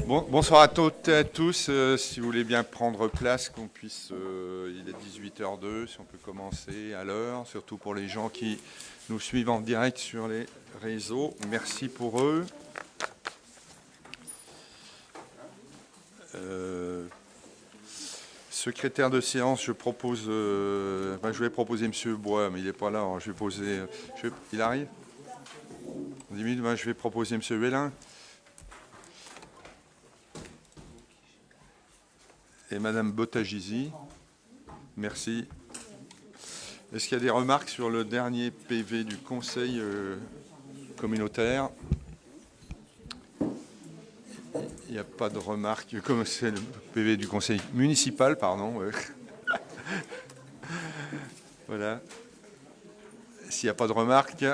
Bonsoir à toutes et à tous. Si vous voulez bien prendre place, qu'on puisse. Il est 18h02, si on peut commencer à l'heure, surtout pour les gens qui nous suivent en direct sur les réseaux. Merci pour eux. Secrétaire de séance, je propose. Je vais proposer M. Bois, mais il n'est pas là. Alors je vais poser. Il arrive 10 minutes. Je vais proposer M. Vélin. Et Madame Bottagizi. Merci. Est-ce qu'il y a des remarques sur le dernier PV du Conseil communautaire? Il n'y a pas de remarques. Comme c'est le PV du Conseil municipal, pardon. Voilà. S'il n'y a pas de remarques,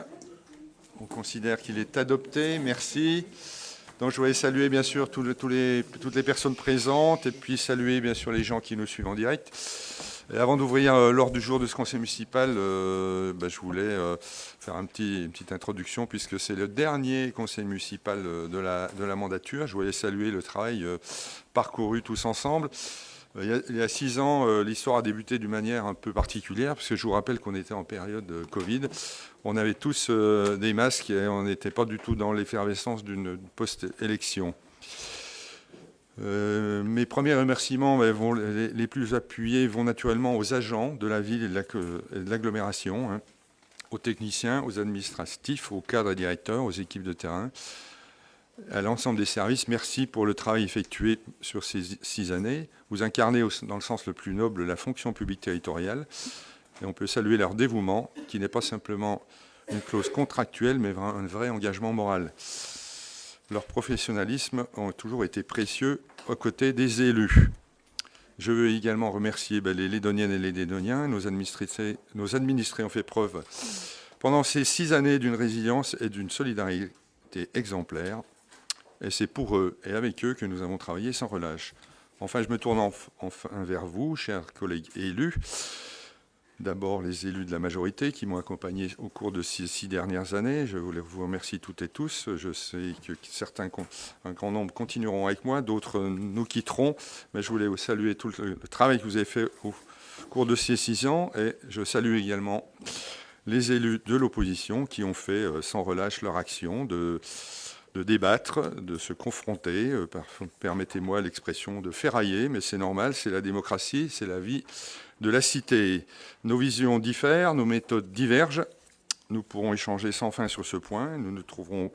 on considère qu'il est adopté. Merci. Donc je voulais saluer bien sûr toutes les personnes présentes et puis saluer bien sûr les gens qui nous suivent en direct. Et avant d'ouvrir l'ordre du jour de ce conseil municipal, je voulais faire une petite introduction puisque c'est le dernier conseil municipal de la mandature. Je voulais saluer le travail parcouru tous ensemble. Il y a 6 ans, l'histoire a débuté d'une manière un peu particulière, parce que je vous rappelle qu'on était en période Covid. On avait tous des masques et on n'était pas du tout dans l'effervescence d'une post-élection. Mes premiers remerciements les plus appuyés vont naturellement aux agents de la ville et de l'agglomération, aux techniciens, aux administratifs, aux cadres et directeurs, aux équipes de terrain, à l'ensemble des services. Merci pour le travail effectué sur ces 6 années. Vous incarnez dans le sens le plus noble la fonction publique territoriale et on peut saluer leur dévouement qui n'est pas simplement une clause contractuelle mais un vrai engagement moral. Leur professionnalisme a toujours été précieux aux côtés des élus. Je veux également remercier les Lédoniennes et les Lédoniens. Nos administrés ont fait preuve pendant ces 6 années d'une résilience et d'une solidarité exemplaires. Et c'est pour eux et avec eux que nous avons travaillé sans relâche. Enfin, je me tourne enfin vers vous, chers collègues élus. D'abord, les élus de la majorité qui m'ont accompagné au cours de ces 6 dernières années. Je voulais vous remercier toutes et tous. Je sais que certains, un grand nombre, continueront avec moi, d'autres nous quitteront. Mais je voulais vous saluer tout le travail que vous avez fait au cours de ces 6 ans. Et je salue également les élus de l'opposition qui ont fait sans relâche leur action de débattre, de se confronter, permettez-moi l'expression de ferrailler, mais c'est normal, c'est la démocratie, c'est la vie de la cité. Nos visions diffèrent, nos méthodes divergent, nous pourrons échanger sans fin sur ce point, nous ne trouverons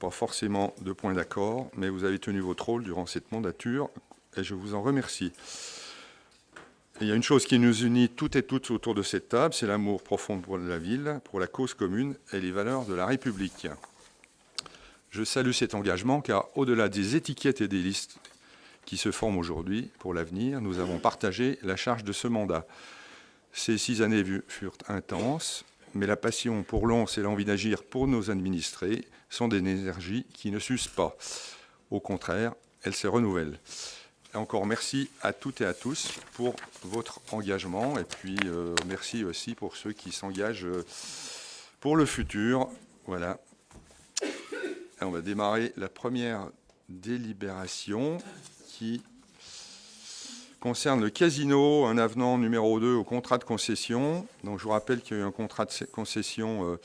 pas forcément de point d'accord, mais vous avez tenu votre rôle durant cette mandature, et je vous en remercie. Et il y a une chose qui nous unit toutes et toutes autour de cette table, c'est l'amour profond pour la ville, pour la cause commune et les valeurs de la République. Je salue cet engagement car au-delà des étiquettes et des listes qui se forment aujourd'hui pour l'avenir, nous avons partagé la charge de ce mandat. Ces 6 années furent intenses, mais la passion pour l'once et l'envie d'agir pour nos administrés sont des énergies qui ne s'usent pas. Au contraire, elles se renouvellent. Et encore merci à toutes et à tous pour votre engagement et puis merci aussi pour ceux qui s'engagent pour le futur. Voilà. On va démarrer la première délibération qui concerne le casino, un avenant numéro 2 au contrat de concession. Donc, je vous rappelle qu'il y a eu un contrat de concession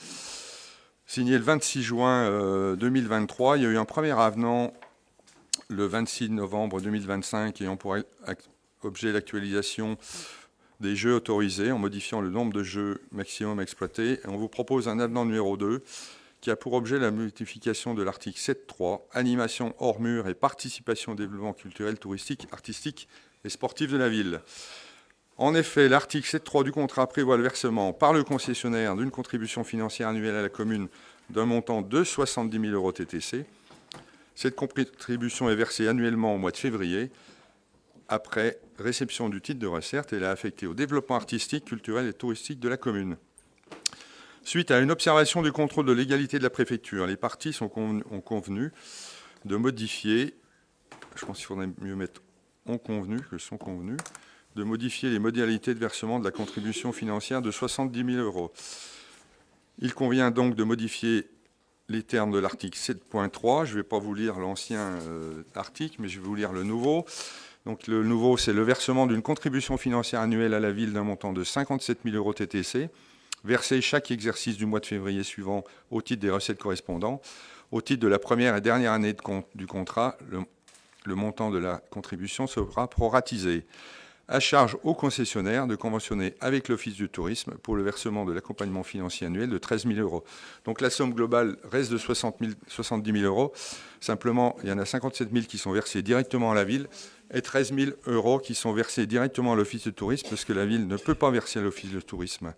signé le 26 juin 2023. Il y a eu un premier avenant le 26 novembre 2025 ayant pour objet l'actualisation des jeux autorisés en modifiant le nombre de jeux maximum exploités. Et on vous propose un avenant numéro 2 qui a pour objet la modification de l'article 7.3, animation hors mur et participation au développement culturel, touristique, artistique et sportif de la ville. En effet, l'article 7.3 du contrat prévoit le versement par le concessionnaire d'une contribution financière annuelle à la commune d'un montant de 70 000 euros TTC. Cette contribution est versée annuellement au mois de février, après réception du titre de recette, et elle est affectée au développement artistique, culturel et touristique de la commune. Suite à une observation du contrôle de légalité de la préfecture, les parties ont convenu de modifier, je pense qu'il faudrait mieux mettre ont convenu que sont convenus, de modifier les modalités de versement de la contribution financière de 70 000 euros. Il convient donc de modifier les termes de l'article 7.3. Je ne vais pas vous lire l'ancien article, mais je vais vous lire le nouveau. Donc le nouveau, c'est le versement d'une contribution financière annuelle à la ville d'un montant de 57 000 euros TTC, versé chaque exercice du mois de février suivant au titre des recettes correspondantes. Au titre de la première et dernière année du contrat, le montant de la contribution sera proratisé. À charge au concessionnaire de conventionner avec l'Office du tourisme pour le versement de l'accompagnement financier annuel de 13 000 euros. Donc la somme globale reste de 70 000 euros. Simplement, il y en a 57 000 qui sont versés directement à la ville et 13 000 euros qui sont versés directement à l'Office du tourisme parce que la ville ne peut pas verser à l'Office du tourisme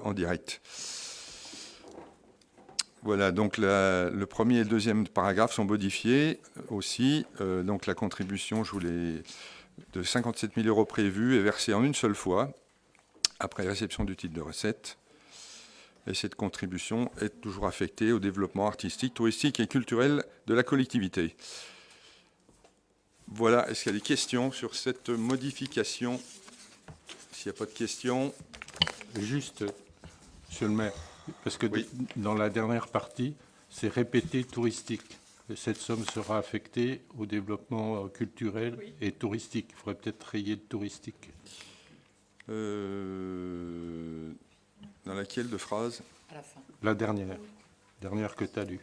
en direct. Voilà, donc le premier et le deuxième paragraphe sont modifiés aussi. Donc la contribution, de 57 000 euros prévus est versée en une seule fois, après réception du titre de recette. Et cette contribution est toujours affectée au développement artistique, touristique et culturel de la collectivité. Voilà, est-ce qu'il y a des questions sur cette modification? S'il n'y a pas de questions... Juste, monsieur le maire, parce que oui, dans la dernière partie, c'est répété touristique. Cette somme sera affectée au développement culturel et touristique. Il faudrait peut-être rayer de touristique. Dans laquelle de phrase? À la fin. La dernière que tu as lue.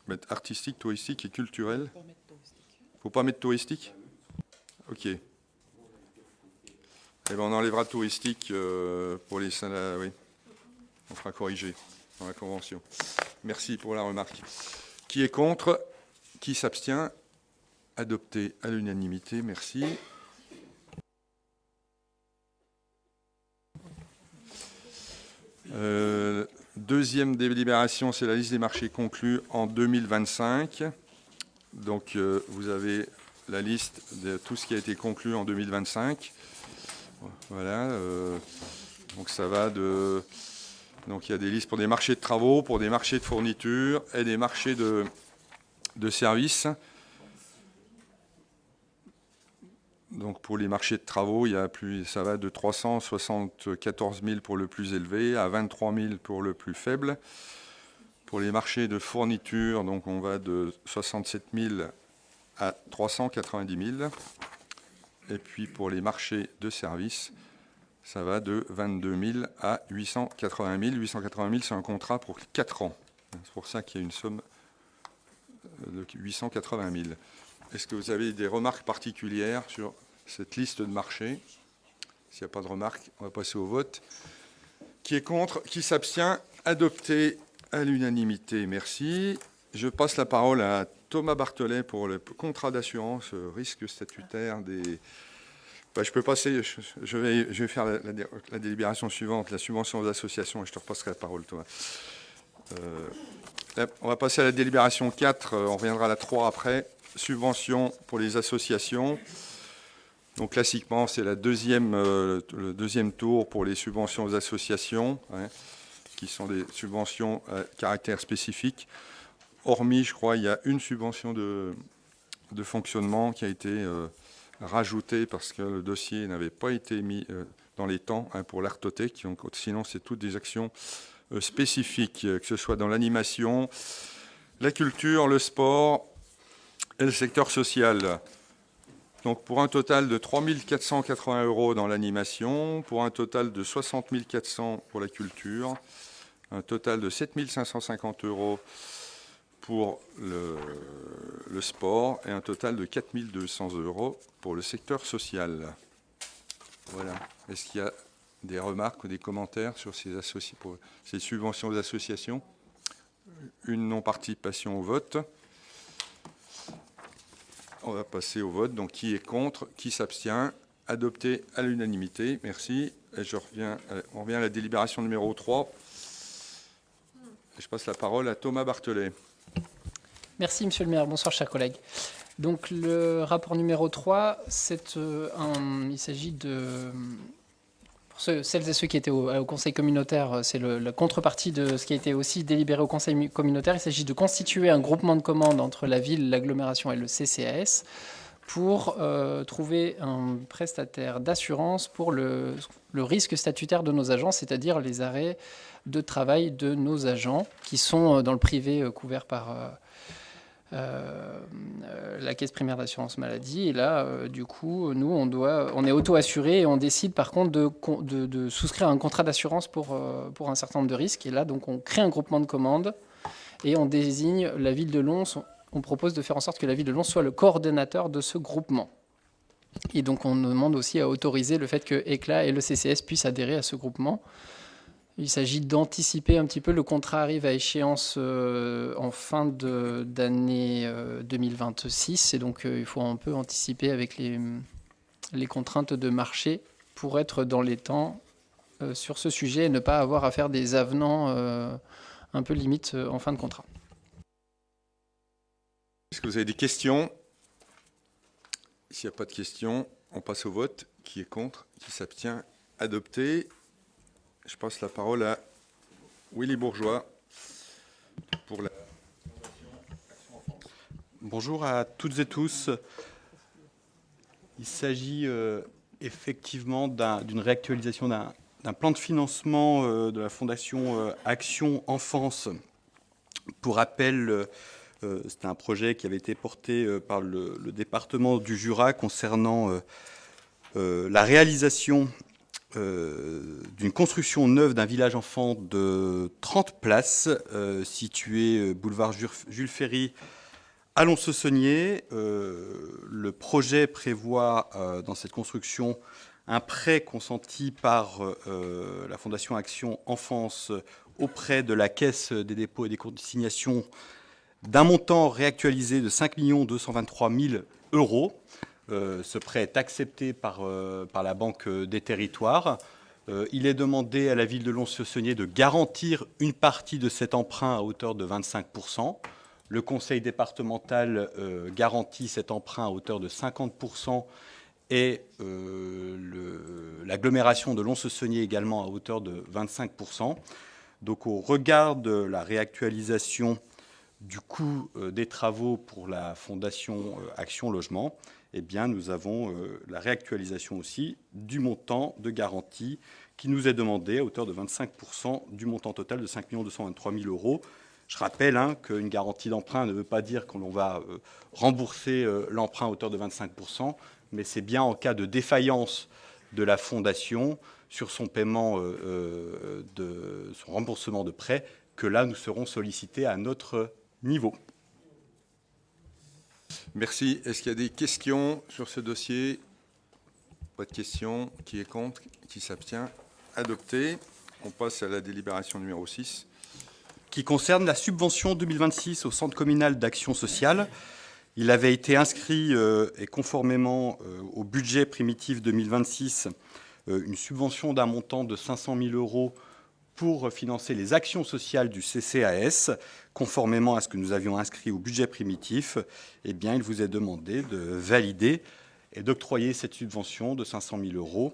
Mettre artistique, touristique et culturel. Il ne faut pas mettre touristique? Ok. Eh bien, on enlèvera touristique pour les salles. Oui. On fera corriger dans la convention. Merci pour la remarque. Qui est contre? Qui s'abstient? Adopté à l'unanimité. Merci. Deuxième délibération, c'est la liste des marchés conclus en 2025. Donc, vous avez la liste de tout ce qui a été conclu en 2025. Voilà. Donc, ça va de... Donc il y a des listes pour des marchés de travaux, pour des marchés de fournitures et des marchés de services. Donc pour les marchés de travaux, ça va de 374 000 pour le plus élevé à 23 000 pour le plus faible. Pour les marchés de fournitures, donc on va de 67 000 à 390 000. Et puis pour les marchés de services, ça va de 22 000 à 880 000. 880 000, c'est un contrat pour 4 ans. C'est pour ça qu'il y a une somme de 880 000. Est-ce que vous avez des remarques particulières sur cette liste de marchés? S'il n'y a pas de remarques, on va passer au vote. Qui est contre? Qui s'abstient? Adopté à l'unanimité. Merci. Je passe la parole à Thomas Barthelet pour le contrat d'assurance risque statutaire des... Je peux passer, je vais faire la délibération suivante, la subvention aux associations, et je te repasserai la parole, toi. On va passer à la délibération 4, on reviendra à la 3 après. Subvention pour les associations. Donc classiquement, c'est le deuxième tour pour les subventions aux associations, hein, qui sont des subventions à caractère spécifique. Hormis, je crois, il y a une subvention de fonctionnement qui a été... rajouté parce que le dossier n'avait pas été mis dans les temps pour l'Artothèque. Donc, sinon, c'est toutes des actions spécifiques, que ce soit dans l'animation, la culture, le sport et le secteur social. Donc, pour un total de 3 480 € dans l'animation, pour un total de 60 400 pour la culture, un total de 7 550 € pour le sport et un total de 4 200 € pour le secteur social. Voilà. Est-ce qu'il y a des remarques ou des commentaires sur ces subventions aux associations? Une non-participation au vote. On va passer au vote. Donc, qui est contre? Qui s'abstient? Adopté à l'unanimité. Merci. Et on revient à la délibération numéro 3. Et je passe la parole à Thomas Barthelet. Merci, monsieur le maire. Bonsoir, chers collègues. Donc, le rapport numéro 3, il s'agit de... Pour celles et ceux qui étaient au conseil communautaire, c'est la contrepartie de ce qui a été aussi délibéré au conseil communautaire. Il s'agit de constituer un groupement de commandes entre la ville, l'agglomération et le CCAS pour trouver un prestataire d'assurance pour le risque statutaire de nos agents, c'est-à-dire les arrêts de travail de nos agents qui sont dans le privé couverts par la caisse primaire d'assurance maladie. Et là, du coup, nous, on est auto-assuré et on décide par contre de souscrire un contrat d'assurance pour un certain nombre de risques. Et là, donc, on crée un groupement de commandes et on désigne la ville de Lons. On propose de faire en sorte que la ville de Lons soit le coordonnateur de ce groupement. Et donc, on demande aussi à autoriser le fait que ECLA et le CCS puissent adhérer à ce groupement. Il s'agit d'anticiper un petit peu. Le contrat arrive à échéance en fin d'année 2026. Et donc, il faut un peu anticiper avec les contraintes de marché pour être dans les temps sur ce sujet et ne pas avoir à faire des avenants un peu limite en fin de contrat. Est-ce que vous avez des questions? S'il n'y a pas de questions, on passe au vote. Qui est contre? Qui s'abstient? Adopté. Je passe la parole à Willy Bourgeois pour la Bonjour à toutes et tous. Il s'agit effectivement d'une réactualisation d'un plan de financement de la Fondation Action Enfance. Pour rappel, c'était un projet qui avait été porté par le département du Jura concernant la réalisation d'une construction neuve d'un village enfant de 30 places situé boulevard Jules Ferry à Lons-le-Saunier. Le projet prévoit dans cette construction un prêt consenti par la Fondation Action Enfance auprès de la Caisse des dépôts et des consignations d'un montant réactualisé de 5 223 000 €. Ce prêt est accepté par la Banque des Territoires. Il est demandé à la ville de Lons-le-Saunier de garantir une partie de cet emprunt à hauteur de 25%. Le conseil départemental garantit cet emprunt à hauteur de 50% et l'agglomération de Lons-le-Saunier également à hauteur de 25%. Donc au regard de la réactualisation du coût des travaux pour la Fondation Action Logement, eh bien, nous avons la réactualisation aussi du montant de garantie qui nous est demandé à hauteur de 25% du montant total de 5 223 000 €. Je rappelle qu'une garantie d'emprunt ne veut pas dire qu'on va rembourser l'emprunt à hauteur de 25%, mais c'est bien en cas de défaillance de la Fondation sur son paiement, son remboursement de prêt, que là, nous serons sollicités à notre niveau. Merci. Est-ce qu'il y a des questions sur ce dossier? Pas de questions. Qui est contre? Qui s'abstient? Adopté. On passe à la délibération numéro 6. Qui concerne la subvention 2026 au Centre communal d'action sociale. Il avait été inscrit, et conformément au budget primitif 2026, une subvention d'un montant de 500 000 € pour financer les actions sociales du CCAS, conformément à ce que nous avions inscrit au budget primitif. Eh bien, il vous est demandé de valider et d'octroyer cette subvention de 500 000 €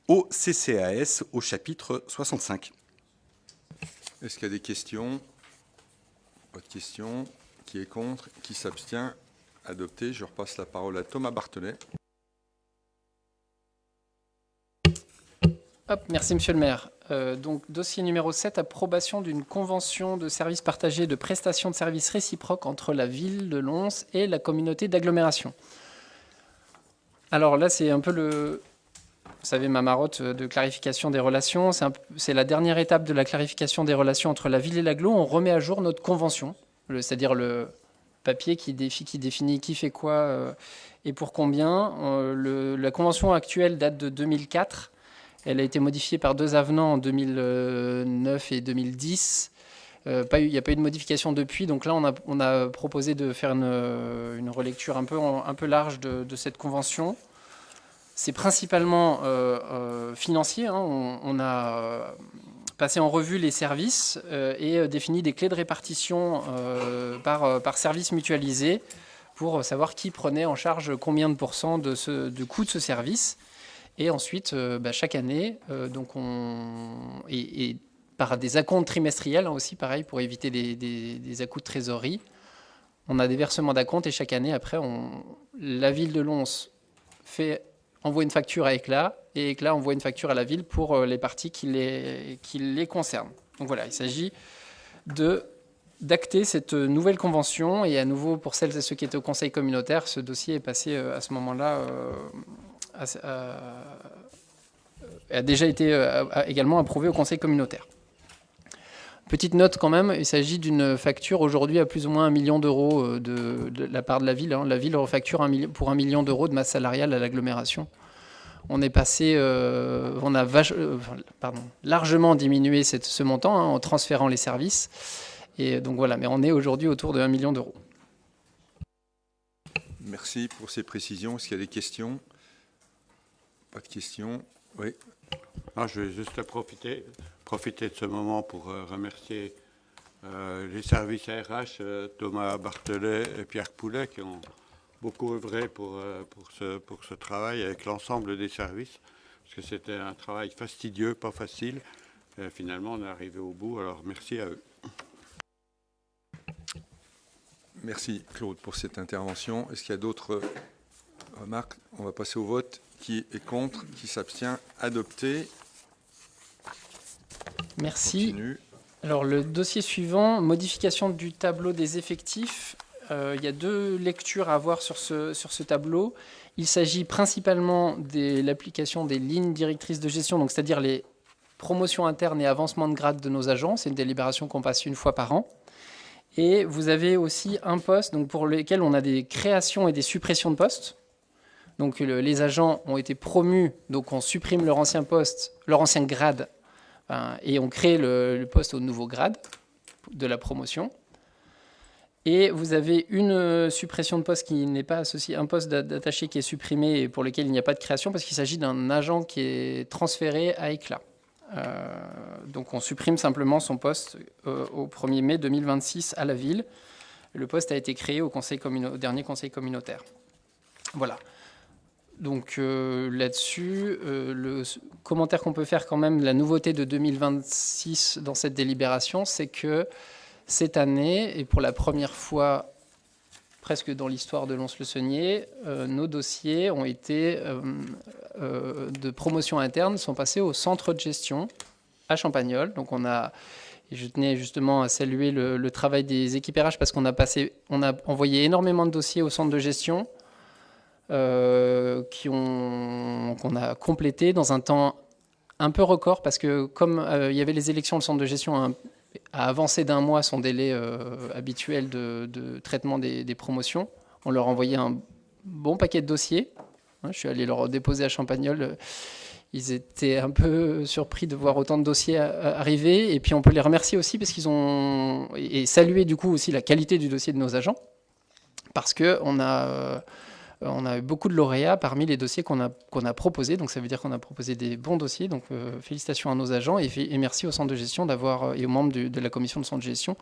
au CCAS au chapitre 65. Est-ce qu'il y a des questions? Pas de questions. Qui est contre? Qui s'abstient? Adopté. Je repasse la parole à Thomas Barthelet. Merci, monsieur le maire. Donc, dossier numéro 7, approbation d'une convention de services partagés de prestation de services réciproques entre la ville de Lons et la communauté d'agglomération. Alors là, c'est un peu vous savez, ma marotte de clarification des relations. C'est la dernière étape de la clarification des relations entre la ville et l'agglo. On remet à jour notre convention, c'est-à-dire le papier qui définit qui fait quoi et pour combien. La convention actuelle date de 2004. Elle a été modifiée par 2 avenants en 2009 et 2010. Il n'y a pas eu de modification depuis. Donc là, on a proposé de faire une relecture un peu large de cette convention. C'est principalement financier. On a passé en revue les services et défini des clés de répartition par service mutualisé pour savoir qui prenait en charge combien de pourcents de coût de ce service. Et ensuite, chaque année, par des acomptes trimestriels aussi, pareil, pour éviter des à-coups de trésorerie, On a des versements d'acompte et chaque année, après, la ville de Lons envoie une facture à Éclat et Éclat envoie une facture à la ville pour les parties qui les concernent. Donc voilà, il s'agit d'acter cette nouvelle convention et à nouveau, pour celles et ceux qui étaient au conseil communautaire, ce dossier est passé à ce moment-là, a déjà été également approuvé au conseil communautaire. Petite note quand même, il s'agit d'une facture aujourd'hui à plus ou moins 1 million d'euros de la part de la ville. La ville refacture pour 1 million d'euros de masse salariale à l'agglomération. On est passé, on a largement diminué ce montant en transférant les services. Et donc voilà, mais on est aujourd'hui autour de 1 million d'euros. Merci pour ces précisions. Est-ce qu'il y a des questions? Pas de questions. Oui. Non, je vais juste profiter de ce moment pour remercier les services RH, Thomas Barthelet et Pierre Poulet, qui ont beaucoup œuvré pour ce travail avec l'ensemble des services, parce que c'était un travail fastidieux, pas facile. Et finalement, on est arrivé au bout, alors merci à eux. Merci Claude pour cette intervention. Est-ce qu'il y a d'autres remarques? On va passer au vote. Qui est contre? Qui s'abstient? Adopté. Merci. Continue. Alors le dossier suivant, modification du tableau des effectifs. Il y a 2 lectures à avoir sur ce tableau. Il s'agit principalement de l'application des lignes directrices de gestion, donc c'est-à-dire les promotions internes et avancements de grade de nos agents. C'est une délibération qu'on passe une fois par an. Et vous avez aussi un poste donc pour lequel on a des créations et des suppressions de postes. Donc les agents ont été promus, donc on supprime leur ancien poste, leur ancien grade, et on crée le poste au nouveau grade de la promotion. Et vous avez une suppression de poste qui n'est pas associée, un poste d'attaché qui est supprimé et pour lequel il n'y a pas de création parce qu'il s'agit d'un agent qui est transféré à Éclat. Donc on supprime simplement son poste au 1er mai 2026 à la ville. Le poste a été créé au dernier conseil communautaire. Voilà. Donc là-dessus, le commentaire qu'on peut faire quand même, la nouveauté de 2026 dans cette délibération, c'est que cette année, et pour la première fois presque dans l'histoire de Lons-le-Saunier, nos dossiers ont été de promotion interne sont passés au centre de gestion à Champagnole. Donc je tenais justement à saluer le travail des équipes RH parce qu'on a envoyé énormément de dossiers au centre de gestion qu'on a complété dans un temps un peu record parce que comme il y avait les élections, le centre de gestion a avancé d'1 mois son délai habituel de traitement des promotions. On leur a envoyé un bon paquet de dossiers. Je suis allé leur déposer à Champagnole. Ils étaient un peu surpris de voir autant de dossiers arriver. Et puis on peut les remercier aussi parce qu'ils ont... Et saluer du coup aussi la qualité du dossier de nos agents. Parce qu'on a eu beaucoup de lauréats parmi les dossiers qu'on a proposés. Donc ça veut dire qu'on a proposé des bons dossiers. Donc félicitations à nos agents et merci au centre de gestion et aux membres de la commission de centre de gestion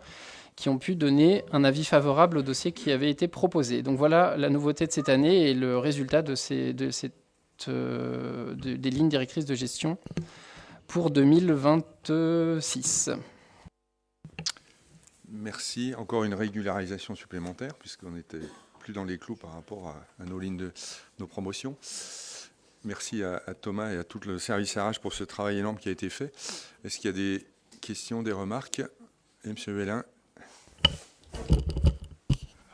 qui ont pu donner un avis favorable au dossier qui avait été proposé. Donc voilà la nouveauté de cette année et le résultat des lignes directrices de gestion pour 2026. Merci. Encore une régularisation supplémentaire puisqu'on était plus dans les clous par rapport à nos lignes nos promotions. Merci à Thomas et à tout le service RH pour ce travail énorme qui a été fait. Est-ce qu'il y a des questions, des remarques? Et M. Vélin.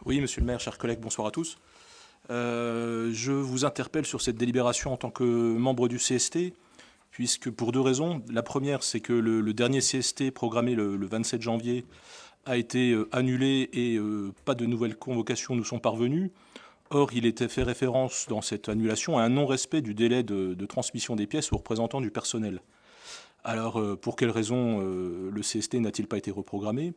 Oui, monsieur le maire, chers collègues, bonsoir à tous. Je vous interpelle sur cette délibération en tant que membre du CST, puisque pour 2 raisons. La première, c'est que le dernier CST programmé le 27 janvier a été annulé et pas de nouvelles convocations nous sont parvenues. Or, il était fait référence dans cette annulation à un non-respect du délai de transmission des pièces aux représentants du personnel. Alors, pour quelles raisons le CST n'a-t-il pas été reprogrammé?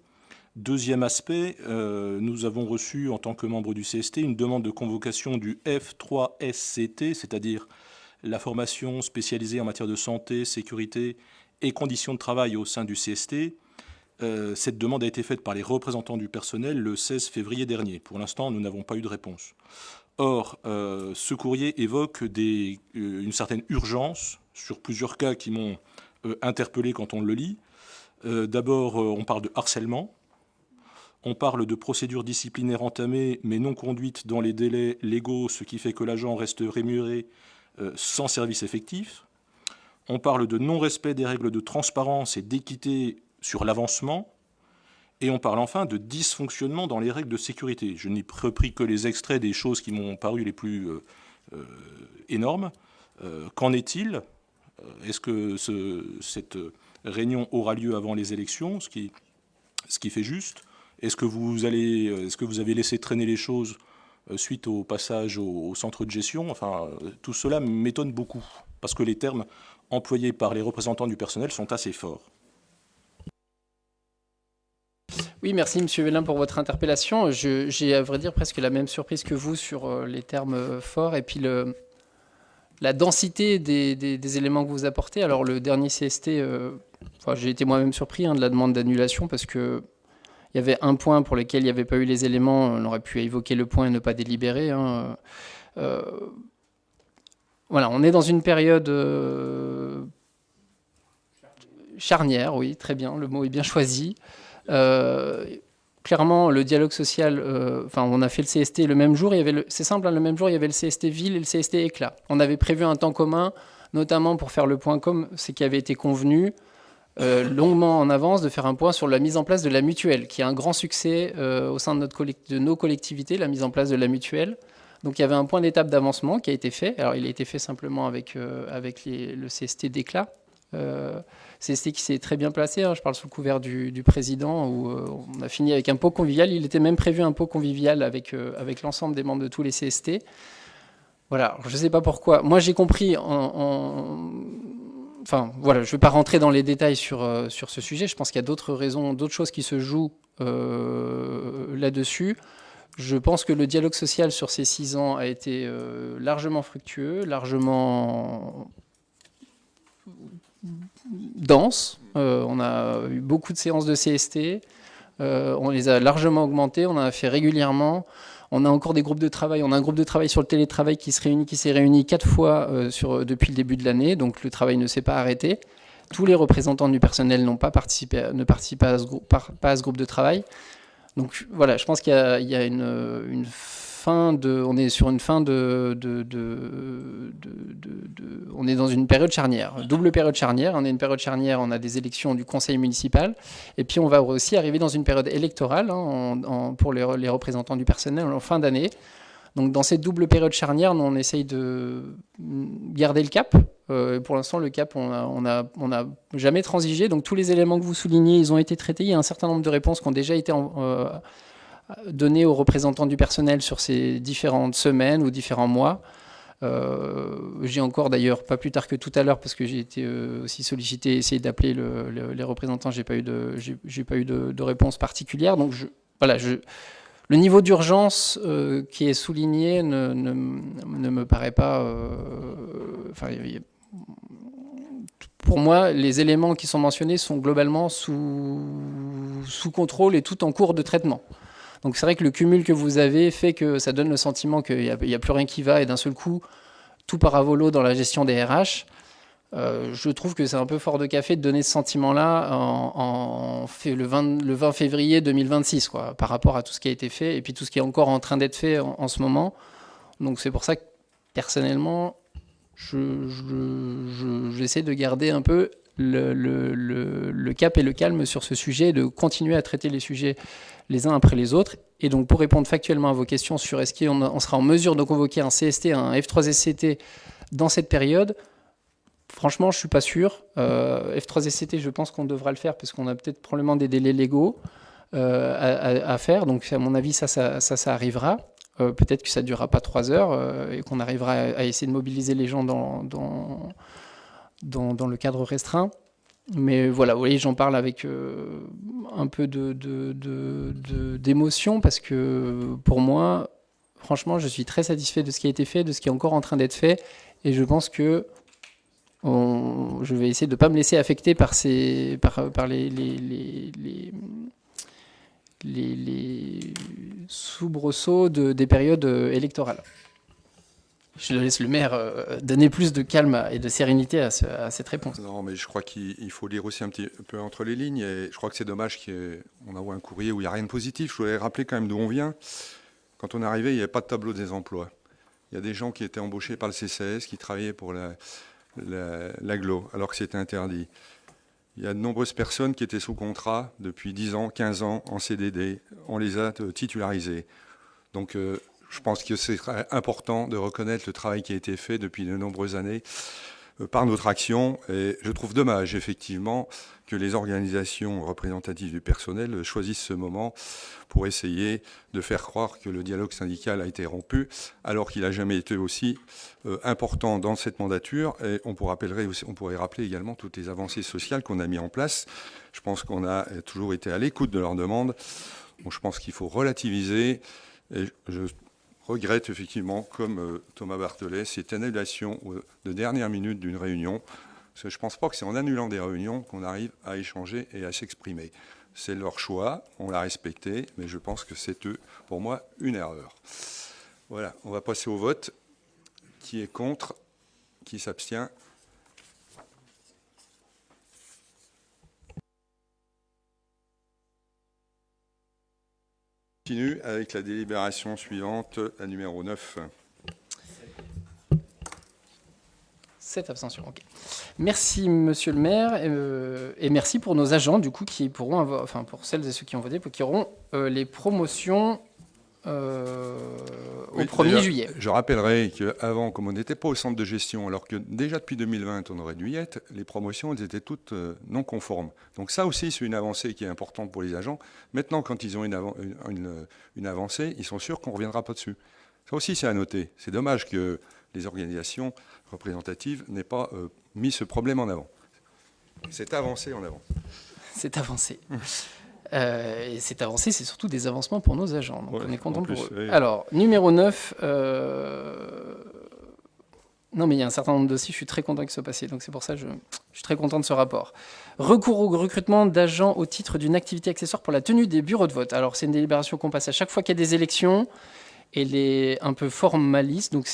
Deuxième aspect, nous avons reçu en tant que membre du CST une demande de convocation du F3SCT, c'est-à-dire la formation spécialisée en matière de santé, sécurité et conditions de travail au sein du CST. Cette demande a été faite par les représentants du personnel le 16 février dernier. Pour l'instant, nous n'avons pas eu de réponse. Or, ce courrier évoque une certaine urgence sur plusieurs cas qui m'ont interpellé quand on le lit. D'abord, on parle de harcèlement. On parle de procédures disciplinaires entamées mais non conduites dans les délais légaux, ce qui fait que l'agent reste rémunéré sans service effectif. On parle de non-respect des règles de transparence et d'équité sur l'avancement. Et on parle enfin de dysfonctionnement dans les règles de sécurité. Je n'ai repris que les extraits des choses qui m'ont paru les plus énormes. Qu'en est-il? Est-ce que cette réunion aura lieu avant les élections, ce qui fait juste? Est-ce que vous avez laissé traîner les choses suite au passage au centre de gestion? Enfin, tout cela m'étonne beaucoup, parce que les termes employés par les représentants du personnel sont assez forts. Oui, merci Monsieur Vélin pour votre interpellation. J'ai à vrai dire presque la même surprise que vous sur les termes forts et puis la densité des éléments que vous apportez. Alors le dernier CST, j'ai été moi-même surpris de la demande d'annulation parce que il y avait un point pour lequel il n'y avait pas eu les éléments. On aurait pu évoquer le point et ne pas délibérer. Voilà, on est dans une période charnière, oui, très bien, le mot est bien choisi. Clairement, le dialogue social, on a fait le CST le même jour. C'est simple, le même jour, il y avait le CST ville et le CST éclat. On avait prévu un temps commun, notamment pour faire le point c'est qui avait été convenu longuement en avance de faire un point sur la mise en place de la mutuelle, qui est un grand succès au sein de nos collectivités, la mise en place de la mutuelle. Donc il y avait un point d'étape d'avancement qui a été fait. Alors il a été fait simplement avec le CST d'éclat. CST qui s'est très bien placé, je parle sous le couvert du président, où on a fini avec un pot convivial. Il était même prévu un pot convivial avec l'ensemble des membres de tous les CST. Voilà, je ne sais pas pourquoi. Moi j'ai compris Enfin, voilà, je ne vais pas rentrer dans les détails sur ce sujet. Je pense qu'il y a d'autres raisons, d'autres choses qui se jouent là-dessus. Je pense que le dialogue social sur ces 6 ans a été largement fructueux, largement dense. On a eu beaucoup de séances de CST. On les a largement augmentées. On en a fait régulièrement. On a encore des groupes de travail. On a un groupe de travail sur le télétravail qui s'est réuni 4 fois depuis le début de l'année. Donc le travail ne s'est pas arrêté. Tous les représentants du personnel ne participent pas à ce groupe de travail. Donc voilà, je pense qu'il y a une fin de... On est sur une fin on est dans une période charnière, double période charnière. On est une période charnière, on a des élections du conseil municipal. Et puis on va aussi arriver dans une période électorale pour les représentants du personnel en fin d'année. Donc dans cette double période charnière, nous, on essaye de garder le cap. Pour l'instant, le cap, on n'a jamais transigé. Donc tous les éléments que vous soulignez, ils ont été traités. Il y a un certain nombre de réponses qui ont déjà été données aux représentants du personnel sur ces différentes semaines ou différents mois. J'ai encore d'ailleurs, pas plus tard que tout à l'heure, parce que j'ai été aussi sollicité, essayé d'appeler les représentants, j'ai pas eu de réponse particulière. Donc le niveau d'urgence qui est souligné ne me paraît pas... pour moi, les éléments qui sont mentionnés sont globalement sous contrôle et tout en cours de traitement. Donc c'est vrai que le cumul que vous avez fait que ça donne le sentiment qu'il n'y a plus rien qui va et d'un seul coup, tout part à volo dans la gestion des RH. Je trouve que c'est un peu fort de café de donner ce sentiment-là le 20 février 2026, quoi, par rapport à tout ce qui a été fait et puis tout ce qui est encore en train d'être fait en ce moment. Donc c'est pour ça que personnellement, j'essaie de garder un peu le cap et le calme sur ce sujet, de continuer à traiter les sujets les uns après les autres. Et donc pour répondre factuellement à vos questions sur est-ce qu'on sera en mesure de convoquer un CST, un F3SCT dans cette période, franchement, je ne suis pas sûr. F3SCT, je pense qu'on devra le faire parce qu'on a peut-être probablement des délais légaux à faire. Donc à mon avis, ça arrivera. Peut-être que ça ne durera pas 3 heures et qu'on arrivera à essayer de mobiliser les gens dans le cadre restreint. Mais voilà, vous voyez, j'en parle avec un peu d'émotion parce que pour moi, franchement, je suis très satisfait de ce qui a été fait, de ce qui est encore en train d'être fait. Et je pense que je vais essayer de ne pas me laisser affecter par les soubresauts des périodes électorales. Je laisse le maire donner plus de calme et de sérénité à cette réponse. Non, mais je crois qu'il faut lire aussi un petit peu entre les lignes. Et je crois que c'est dommage qu'on envoie un courrier où il n'y a rien de positif. Je voulais rappeler quand même d'où on vient. Quand on est arrivé, il n'y avait pas de tableau des emplois. Il y a des gens qui étaient embauchés par le CCAS, qui travaillaient pour l'aglo, alors que c'était interdit. Il y a de nombreuses personnes qui étaient sous contrat depuis 10 ans, 15 ans, en CDD. On les a titularisées. Donc, je pense que c'est important de reconnaître le travail qui a été fait depuis de nombreuses années par notre action. Et je trouve dommage, effectivement, que les organisations représentatives du personnel choisissent ce moment pour essayer de faire croire que le dialogue syndical a été rompu, alors qu'il n'a jamais été aussi important dans cette mandature. Et on pourrait rappeler également toutes les avancées sociales qu'on a mises en place. Je pense qu'on a toujours été à l'écoute de leurs demandes. Bon, je pense qu'il faut relativiser. Et je regrette effectivement, comme Thomas Barthelet, cette annulation de dernière minute d'une réunion. Parce que je ne pense pas que c'est en annulant des réunions qu'on arrive à échanger et à s'exprimer. C'est leur choix, on l'a respecté, mais je pense que c'est, pour moi, une erreur. Voilà, on va passer au vote. Qui est contre? Qui s'abstient? On continue avec la délibération suivante, la numéro 9. 7 abstentions, ok. Merci, monsieur le maire, et merci pour nos agents, du coup, qui pourront avoir, enfin, pour celles et ceux qui ont voté, qui auront les promotions au 1er juillet. Je rappellerai qu'avant, comme on n'était pas au centre de gestion, alors que déjà depuis 2020, on aurait dû y être, les promotions, elles étaient toutes non conformes. Donc ça aussi, c'est une avancée qui est importante pour les agents. Maintenant, quand ils ont une avancée, ils sont sûrs qu'on ne reviendra pas dessus. Ça aussi, c'est à noter. C'est dommage que les organisations représentatives n'aient pas mis ce problème en avant. C'est avancé en avant. C'est avancé. Et cette avancée, c'est surtout des avancements pour nos agents. Donc ouais, on est content pour eux. Oui. Alors, numéro 9. Non, mais il y a un certain nombre de dossiers, je suis très content qu'ils soient passés. Donc c'est pour ça que je suis très content de ce rapport. Recours au recrutement d'agents au titre d'une activité accessoire pour la tenue des bureaux de vote. Alors, c'est une délibération qu'on passe à chaque fois qu'il y a des élections. Elle est un peu formaliste. Donc,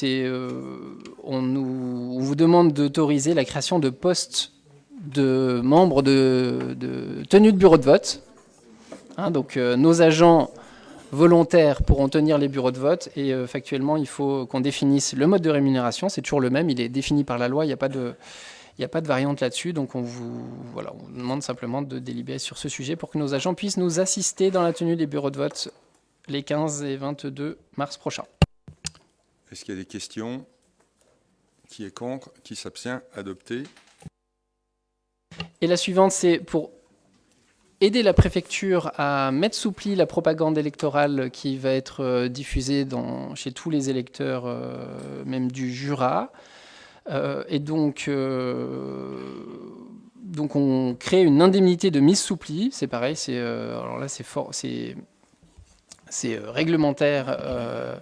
on vous demande d'autoriser la création de postes de membres de tenue de bureau de vote. Donc nos agents volontaires pourront tenir les bureaux de vote et factuellement il faut qu'on définisse le mode de rémunération, c'est toujours le même, il est défini par la loi, il n'y a pas de variante là-dessus, donc on vous demande simplement de délibérer sur ce sujet pour que nos agents puissent nous assister dans la tenue des bureaux de vote les 15 et 22 mars prochains. Est-ce qu'il y a des questions? Qui est contre? Qui s'abstient? Adopté. Et la suivante, c'est pour aider la préfecture à mettre sous pli la propagande électorale qui va être diffusée chez tous les électeurs, même du Jura. Et donc on crée une indemnité de mise sous pli. C'est pareil, alors là c'est réglementaire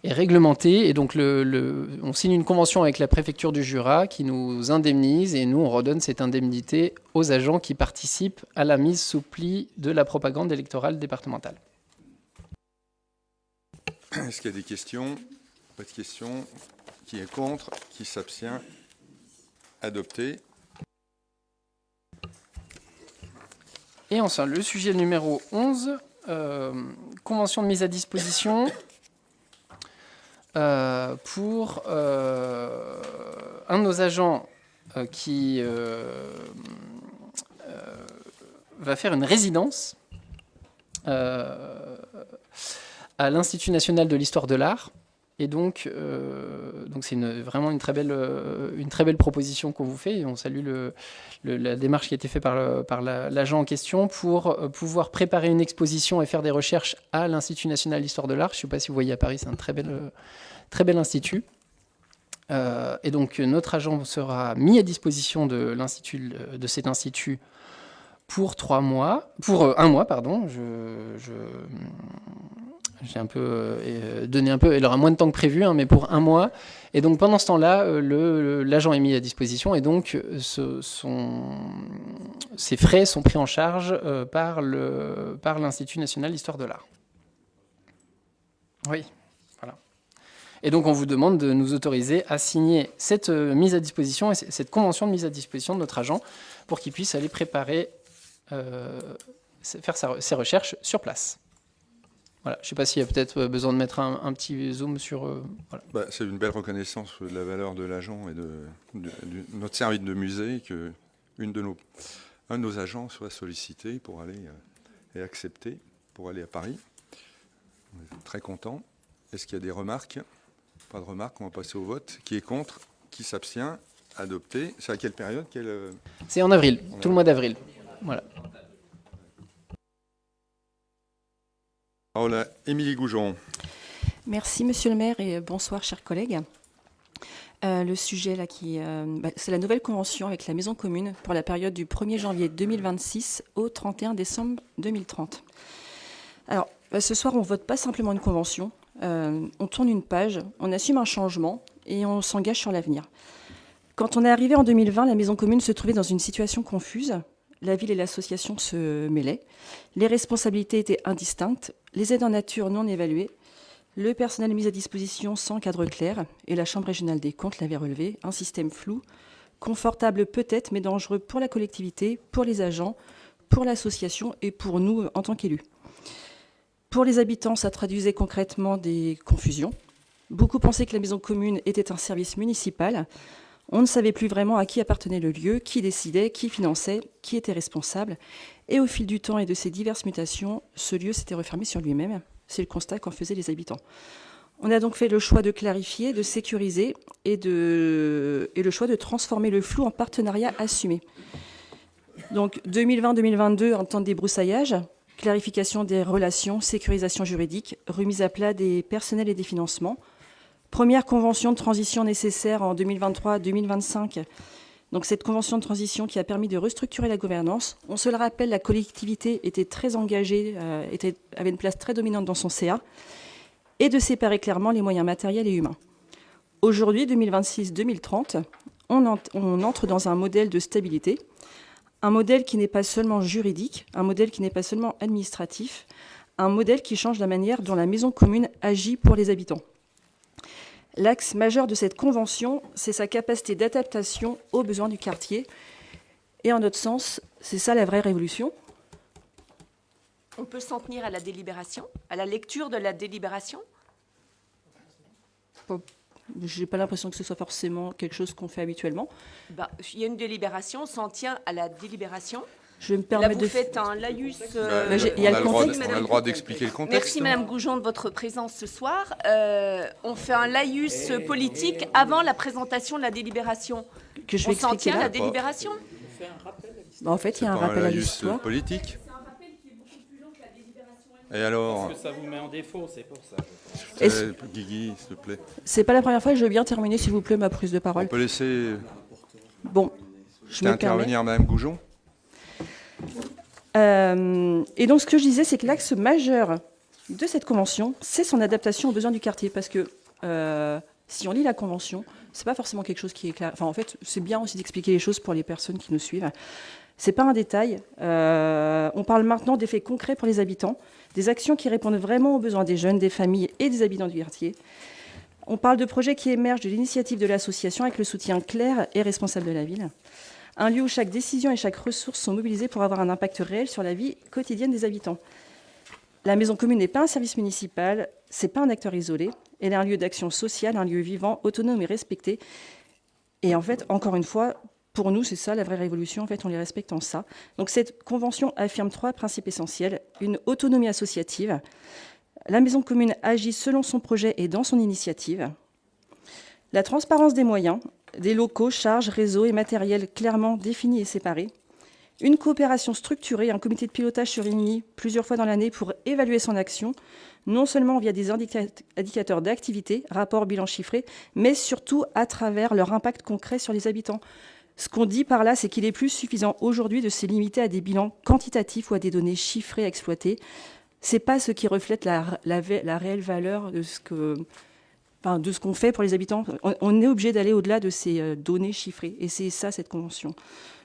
et réglementé. Et donc on signe une convention avec la préfecture du Jura qui nous indemnise et nous on redonne cette indemnité aux agents qui participent à la mise sous pli de la propagande électorale départementale. Est-ce qu'il y a des questions? Pas de questions. Qui est contre? Qui s'abstient? Adopté. Et enfin, le sujet numéro 11, convention de mise à disposition pour un de nos agents qui va faire une résidence à l'Institut national de l'histoire de l'art. Et donc c'est vraiment une très belle proposition qu'on vous fait. Et on salue la démarche qui a été faite par l'agent en question pour pouvoir préparer une exposition et faire des recherches à l'Institut national d'histoire de l'art. Je ne sais pas si vous voyez à Paris, c'est un très bel institut. Et donc notre agent sera mis à disposition de cet institut pour 3 mois, pour 1 mois, pardon. J'ai un peu donné un peu, il aura moins de temps que prévu, mais pour 1 mois. Et donc pendant ce temps-là, l'agent est mis à disposition et donc ses frais sont pris en charge par l'Institut national d'histoire de l'art. Oui, voilà. Et donc, on vous demande de nous autoriser à signer cette mise à disposition et cette convention de mise à disposition de notre agent pour qu'il puisse aller préparer, faire ses recherches sur place. Voilà. Je ne sais pas s'il y a peut-être besoin de mettre un petit zoom sur... voilà. Bah, c'est une belle reconnaissance de la valeur de l'agent et de notre service de musée que un de nos agents soit sollicité pour aller et accepté pour aller à Paris. On est très contents. Est-ce qu'il y a des remarques? Pas de remarques, on va passer au vote. Qui est contre? Qui s'abstient? Adopté. C'est à quelle période? C'est en avril, tout le mois d'avril. Voilà. Parole à Émilie Goujon. Merci, monsieur le maire, et bonsoir, chers collègues. Le sujet, là, c'est la nouvelle convention avec la maison commune pour la période du 1er janvier 2026 au 31 décembre 2030. Alors, ce soir, on ne vote pas simplement une convention. On tourne une page, on assume un changement et on s'engage sur l'avenir. Quand on est arrivé en 2020, la maison commune se trouvait dans une situation confuse. La ville et l'association se mêlaient. Les responsabilités étaient indistinctes, les aides en nature non évaluées, le personnel mis à disposition sans cadre clair, et la Chambre régionale des comptes l'avait relevé, un système flou, confortable peut-être, mais dangereux pour la collectivité, pour les agents, pour l'association et pour nous en tant qu'élus. Pour les habitants, ça traduisait concrètement des confusions. Beaucoup pensaient que la maison commune était un service municipal. On ne savait plus vraiment à qui appartenait le lieu, qui décidait, qui finançait, qui était responsable. Et au fil du temps et de ces diverses mutations, ce lieu s'était refermé sur lui-même. C'est le constat qu'en faisaient les habitants. On a donc fait le choix de clarifier, de sécuriser et le choix de transformer le flou en partenariat assumé. Donc 2020-2022, en temps de débroussaillage, clarification des relations, sécurisation juridique, remise à plat des personnels et des financements. Première convention de transition nécessaire en 2023-2025. Donc cette convention de transition qui a permis de restructurer la gouvernance. On se le rappelle, la collectivité était très engagée, avait une place très dominante dans son CA, et de séparer clairement les moyens matériels et humains. Aujourd'hui, 2026-2030, on entre dans un modèle de stabilité, un modèle qui n'est pas seulement juridique, un modèle qui n'est pas seulement administratif, un modèle qui change la manière dont la maison commune agit pour les habitants. L'axe majeur de cette convention, c'est sa capacité d'adaptation aux besoins du quartier. Et en notre sens, c'est ça la vraie révolution. On peut s'en tenir à la délibération, à la lecture de la délibération? Je n'ai pas l'impression que ce soit forcément quelque chose qu'on fait habituellement. Il y a une délibération, on s'en tient à la délibération. Je vais me Là, permettre vous faites un laïus. On a le droit d'expliquer le contexte. Merci, Madame Goujon, de votre présence ce soir. On fait un laïus politique avant la présentation de la délibération. Que je vais on s'en expliquer tient à là. la délibération? En fait, il y a un rappel à l'histoire. Politique. Et alors? Parce que ça vous met en défaut, c'est pour ça. Guigui, s'il te plaît. C'est pas la première fois, je veux bien terminer, s'il vous plaît, ma prise de parole. On peut laisser Bon, je me permets. intervenir Madame Goujon. Et donc, ce que je disais, c'est que l'axe majeur de cette convention, c'est son adaptation aux besoins du quartier. Parce que si on lit la convention, c'est pas forcément quelque chose qui est clair. Enfin, en fait, c'est bien aussi d'expliquer les choses pour les personnes qui nous suivent. C'est pas un détail. On parle maintenant d'effets concrets pour les habitants, des actions qui répondent vraiment aux besoins des jeunes, des familles et des habitants du quartier. On parle de projets qui émergent de l'initiative de l'association avec le soutien clair et responsable de la ville. Un lieu où chaque décision et chaque ressource sont mobilisées pour avoir un impact réel sur la vie quotidienne des habitants. La maison commune n'est pas un service municipal, c'est pas un acteur isolé, elle est un lieu d'action sociale, un lieu vivant, autonome et respecté. Et en fait, encore une fois, pour nous, c'est ça la vraie révolution, en fait, on les respecte en ça. Donc cette convention affirme 3 principes essentiels. Une autonomie associative. La maison commune agit selon son projet et dans son initiative. La transparence des moyens, des locaux, charges, réseaux et matériels clairement définis et séparés. Une coopération structurée, un comité de pilotage se réunit plusieurs fois dans l'année pour évaluer son action, non seulement via des indicateurs d'activité, rapports, bilans chiffrés, mais surtout à travers leur impact concret sur les habitants. Ce qu'on dit par là, c'est qu'il est plus suffisant aujourd'hui de se limiter à des bilans quantitatifs ou à des données chiffrées à exploiter. Ce n'est pas ce qui reflète la réelle valeur de ce qu'on fait pour les habitants. On est obligé d'aller au-delà de ces données chiffrées. Et c'est ça, cette convention.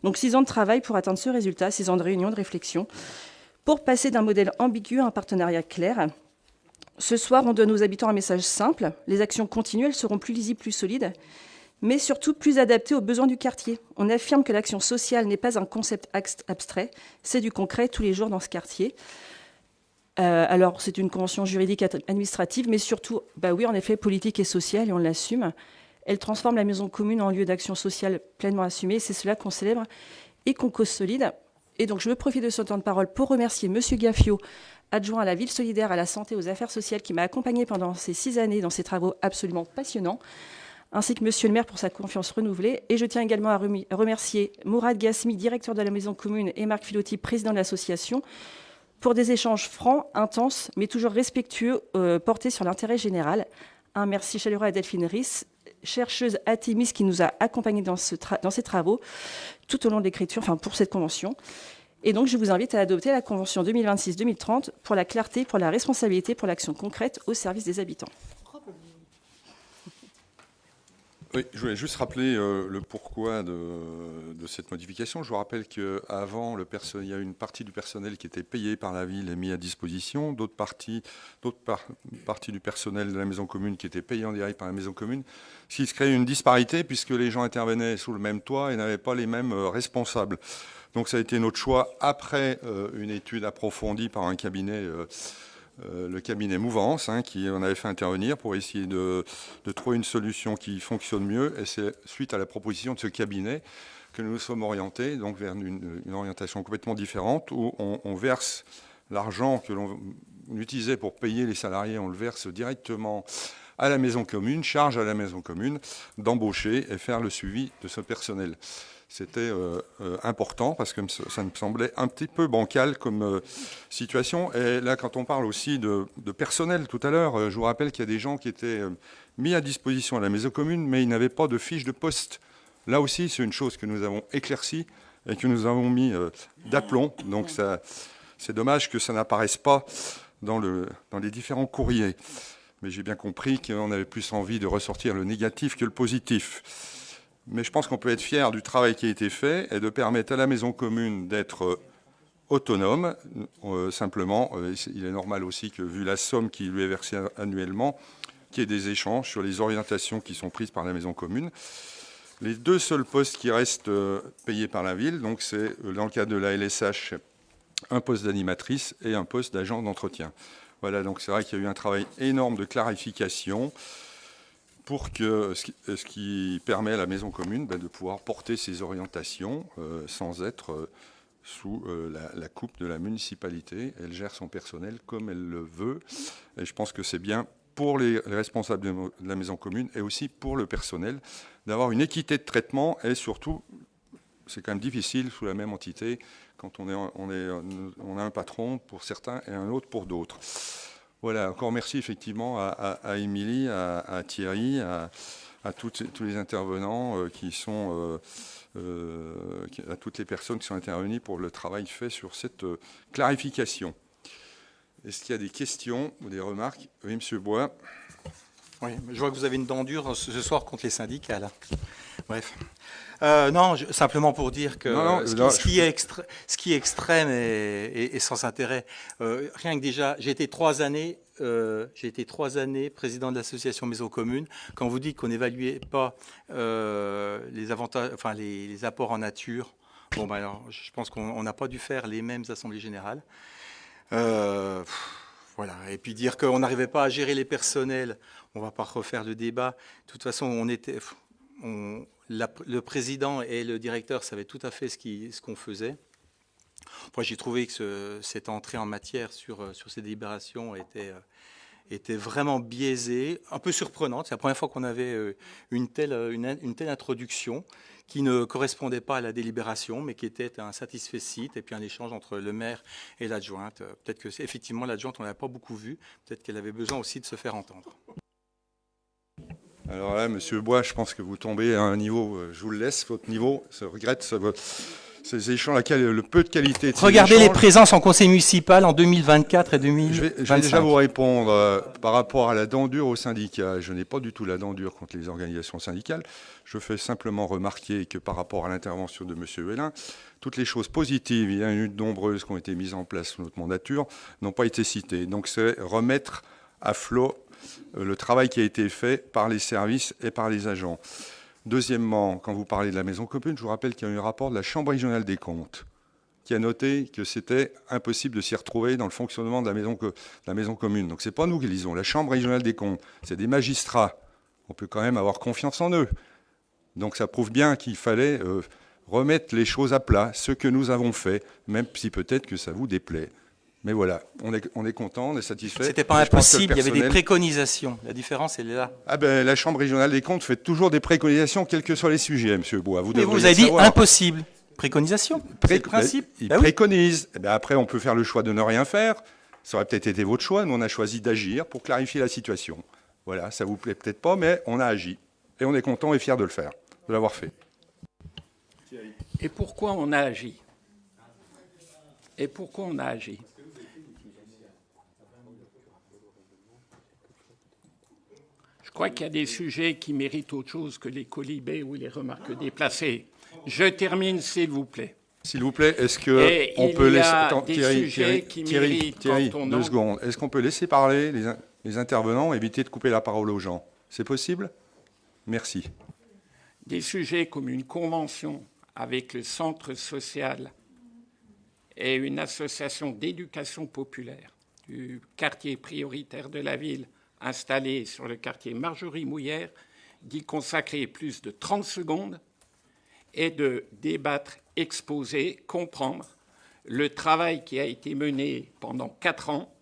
Donc 6 ans de travail pour atteindre ce résultat, 6 ans de réunion, de réflexion, pour passer d'un modèle ambigu à un partenariat clair. Ce soir, on donne aux habitants un message simple. Les actions continuelles seront plus lisibles, plus solides, mais surtout plus adaptées aux besoins du quartier. On affirme que l'action sociale n'est pas un concept abstrait, c'est du concret tous les jours dans ce quartier. Alors, c'est une convention juridique administrative, mais surtout, oui, en effet, politique et sociale, et on l'assume. Elle transforme la maison commune en lieu d'action sociale pleinement assumée. C'est cela qu'on célèbre et qu'on cause solide. Et donc, je veux profiter de ce temps de parole pour remercier M. Gaffio, adjoint à la ville solidaire, à la santé, aux affaires sociales, qui m'a accompagné pendant ces 6 années dans ces travaux absolument passionnants, ainsi que M. le maire pour sa confiance renouvelée. Et je tiens également à remercier Mourad Gassmi, directeur de la maison commune, et Marc Filotti, président de l'association, pour des échanges francs, intenses, mais toujours respectueux, portés sur l'intérêt général. Un merci chaleureux à Delphine Riss, chercheuse à Thémis, qui nous a accompagnés dans ces travaux tout au long de l'écriture, pour cette convention. Et donc, je vous invite à adopter la convention 2026-2030 pour la clarté, pour la responsabilité, pour l'action concrète au service des habitants. Oui, je voulais juste rappeler le pourquoi de cette modification. Je vous rappelle qu'avant, il y a une partie du personnel qui était payé par la ville et mis à disposition, d'autres parties du personnel de la maison commune qui étaient payés en direct par la maison commune, ce qui se crée une disparité puisque les gens intervenaient sous le même toit et n'avaient pas les mêmes responsables. Donc ça a été notre choix après une étude approfondie par un cabinet, le cabinet Mouvance, qui en avait fait intervenir pour essayer de trouver une solution qui fonctionne mieux. Et c'est suite à la proposition de ce cabinet que nous nous sommes orientés donc vers une orientation complètement différente où on verse l'argent que l'on utilisait pour payer les salariés, on le verse directement à la maison commune, charge à la maison commune d'embaucher et faire le suivi de ce personnel. C'était important parce que ça me semblait un petit peu bancal comme situation. Et là, quand on parle aussi de personnel tout à l'heure, je vous rappelle qu'il y a des gens qui étaient mis à disposition à la maison commune, mais ils n'avaient pas de fiche de poste. Là aussi, c'est une chose que nous avons éclaircie et que nous avons mis d'aplomb. Donc, c'est dommage que ça n'apparaisse pas dans les différents courriers. Mais j'ai bien compris qu'on avait plus envie de ressortir le négatif que le positif. Mais je pense qu'on peut être fier du travail qui a été fait et de permettre à la maison commune d'être autonome. Simplement, il est normal aussi que, vu la somme qui lui est versée annuellement, qu'il y ait des échanges sur les orientations qui sont prises par la maison commune. Les 2 seuls postes qui restent payés par la ville, donc c'est dans le cadre de la LSH, un poste d'animatrice et un poste d'agent d'entretien. Voilà, donc c'est vrai qu'il y a eu un travail énorme de clarification pour que ce qui permet à la maison commune de pouvoir porter ses orientations sans être sous la coupe de la municipalité. Elle gère son personnel comme elle le veut. Et je pense que c'est bien pour les responsables de la maison commune et aussi pour le personnel d'avoir une équité de traitement. Et surtout, c'est quand même difficile sous la même entité quand on a un patron pour certains et un autre pour d'autres. Voilà, encore merci effectivement à Émilie, à Thierry, à tous les intervenants à toutes les personnes qui sont intervenues pour le travail fait sur cette clarification. Est-ce qu'il y a des questions ou des remarques? Oui, Monsieur Bois. Oui, je vois que vous avez une dent dure ce soir contre les syndicats, là. Bref. Simplement pour dire que ce qui est extrême et sans intérêt, rien que déjà, j'ai été 3 années président de l'association Maison Commune. Quand vous dites qu'on n'évaluait pas les avantages, les apports en nature, alors je pense qu'on n'a pas dû faire les mêmes assemblées générales. Voilà. Et puis dire qu'on n'arrivait pas à gérer les personnels, on ne va pas refaire le débat. De toute façon, le président et le directeur savaient tout à fait ce qu'on faisait. Moi, j'ai trouvé que cette entrée en matière sur ces délibérations était vraiment biaisée, un peu surprenante. C'est la première fois qu'on avait une telle introduction qui ne correspondait pas à la délibération, mais qui était un satisfecit et puis un échange entre le maire et l'adjointe. Peut-être que effectivement l'adjointe, on n'avait pas beaucoup vu. Peut-être qu'elle avait besoin aussi de se faire entendre. Alors là, Monsieur Bois, je pense que vous tombez à un niveau, je vous le laisse, votre niveau, je regrette ces échanges, le peu de qualité de ces Regardez échanges. les présences en conseil municipal en 2024 et 2025. Je vais déjà vous répondre par rapport à la dent dure au syndicat. Je n'ai pas du tout la dent dure contre les organisations syndicales. Je fais simplement remarquer que par rapport à l'intervention de M. Huelin, toutes les choses positives, il y en a eu de nombreuses qui ont été mises en place sous notre mandature, n'ont pas été citées. Donc c'est remettre à flot le travail qui a été fait par les services et par les agents. Deuxièmement, quand vous parlez de la maison commune, je vous rappelle qu'il y a eu un rapport de la Chambre régionale des comptes qui a noté que c'était impossible de s'y retrouver dans le fonctionnement de la maison commune. Donc ce n'est pas nous qui lisons, la Chambre régionale des comptes, c'est des magistrats. On peut quand même avoir confiance en eux. Donc ça prouve bien qu'il fallait remettre les choses à plat, ce que nous avons fait, même si peut-être que ça vous déplaît. Mais voilà, on est content, on est satisfait. C'était pas impossible, il y avait des préconisations. La différence, elle est là. Ah ben, la Chambre régionale des comptes fait toujours des préconisations, quels que soient les sujets, M. Bois. Mais vous avez dit impossible. Préconisation, c'est le principe. Il préconise. Eh ben, après, on peut faire le choix de ne rien faire. Ça aurait peut-être été votre choix. Nous, on a choisi d'agir pour clarifier la situation. Voilà, ça vous plaît peut-être pas, mais on a agi. Et on est content et fier de le faire, de l'avoir fait. Et pourquoi on a agi? Et pourquoi on a agi? Je crois qu'il y a des sujets qui méritent autre chose que les colibés ou les remarques déplacées. Je termine, s'il vous plaît. S'il vous plaît, est-ce qu'on peut laisser... Attends, Thierry, 2 secondes. Est-ce qu'on peut laisser parler les intervenants, éviter de couper la parole aux gens? C'est possible? Merci. Des sujets comme une convention avec le centre social et une association d'éducation populaire du quartier prioritaire de la ville installé sur le quartier Marjorie-Mouillère, d'y consacrer plus de 30 secondes et de débattre, exposer, comprendre le travail qui a été mené pendant 4 ans.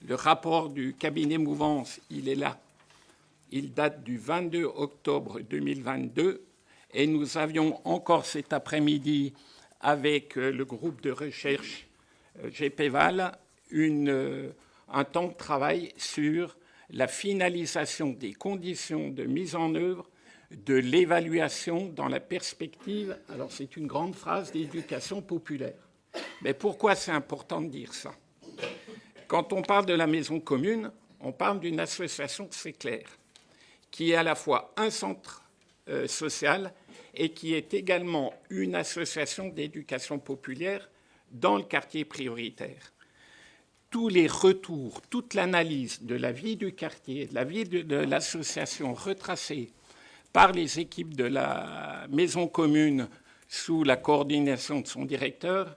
Le rapport du cabinet Mouvance, il est là. Il date du 22 octobre 2022 et nous avions encore cet après-midi avec le groupe de recherche GPVAL un temps de travail sur la finalisation des conditions de mise en œuvre de l'évaluation dans la perspective, alors c'est une grande phrase, d'éducation populaire. Mais pourquoi c'est important de dire ça? Quand on parle de la maison commune, on parle d'une association, c'est clair, qui est à la fois un centre social et qui est également une association d'éducation populaire dans le quartier prioritaire. Tous les retours, toute l'analyse de la vie du quartier, de la vie de l'association retracée par les équipes de la maison commune sous la coordination de son directeur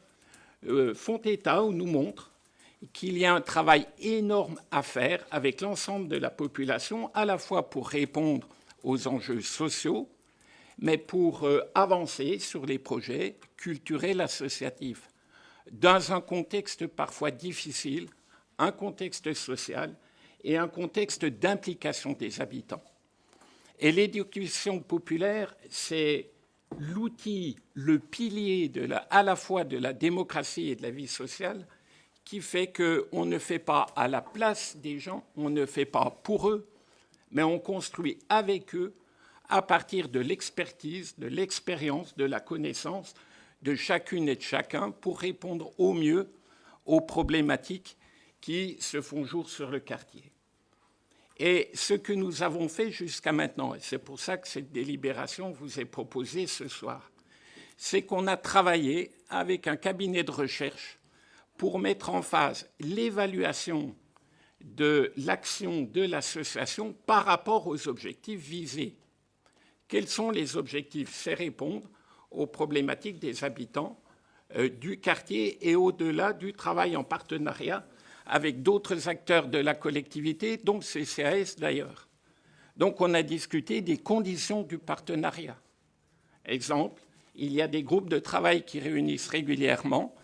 font état ou nous montrent qu'il y a un travail énorme à faire avec l'ensemble de la population, à la fois pour répondre aux enjeux sociaux, mais pour avancer sur les projets culturels associatifs dans un contexte parfois difficile, un contexte social et un contexte d'implication des habitants. Et l'éducation populaire, c'est l'outil, le pilier à la fois de la démocratie et de la vie sociale qui fait qu'on ne fait pas à la place des gens, on ne fait pas pour eux, mais on construit avec eux à partir de l'expertise, de l'expérience, de la connaissance de chacune et de chacun pour répondre au mieux aux problématiques qui se font jour sur le quartier. Et ce que nous avons fait jusqu'à maintenant, et c'est pour ça que cette délibération vous est proposée ce soir, c'est qu'on a travaillé avec un cabinet de recherche pour mettre en phase l'évaluation de l'action de l'association par rapport aux objectifs visés. Quels sont les objectifs? C'est répondre aux problématiques des habitants du quartier et au-delà du travail en partenariat avec d'autres acteurs de la collectivité, dont le CCAS d'ailleurs. Donc on a discuté des conditions du partenariat. Exemple, il y a des groupes de travail qui réunissent régulièrement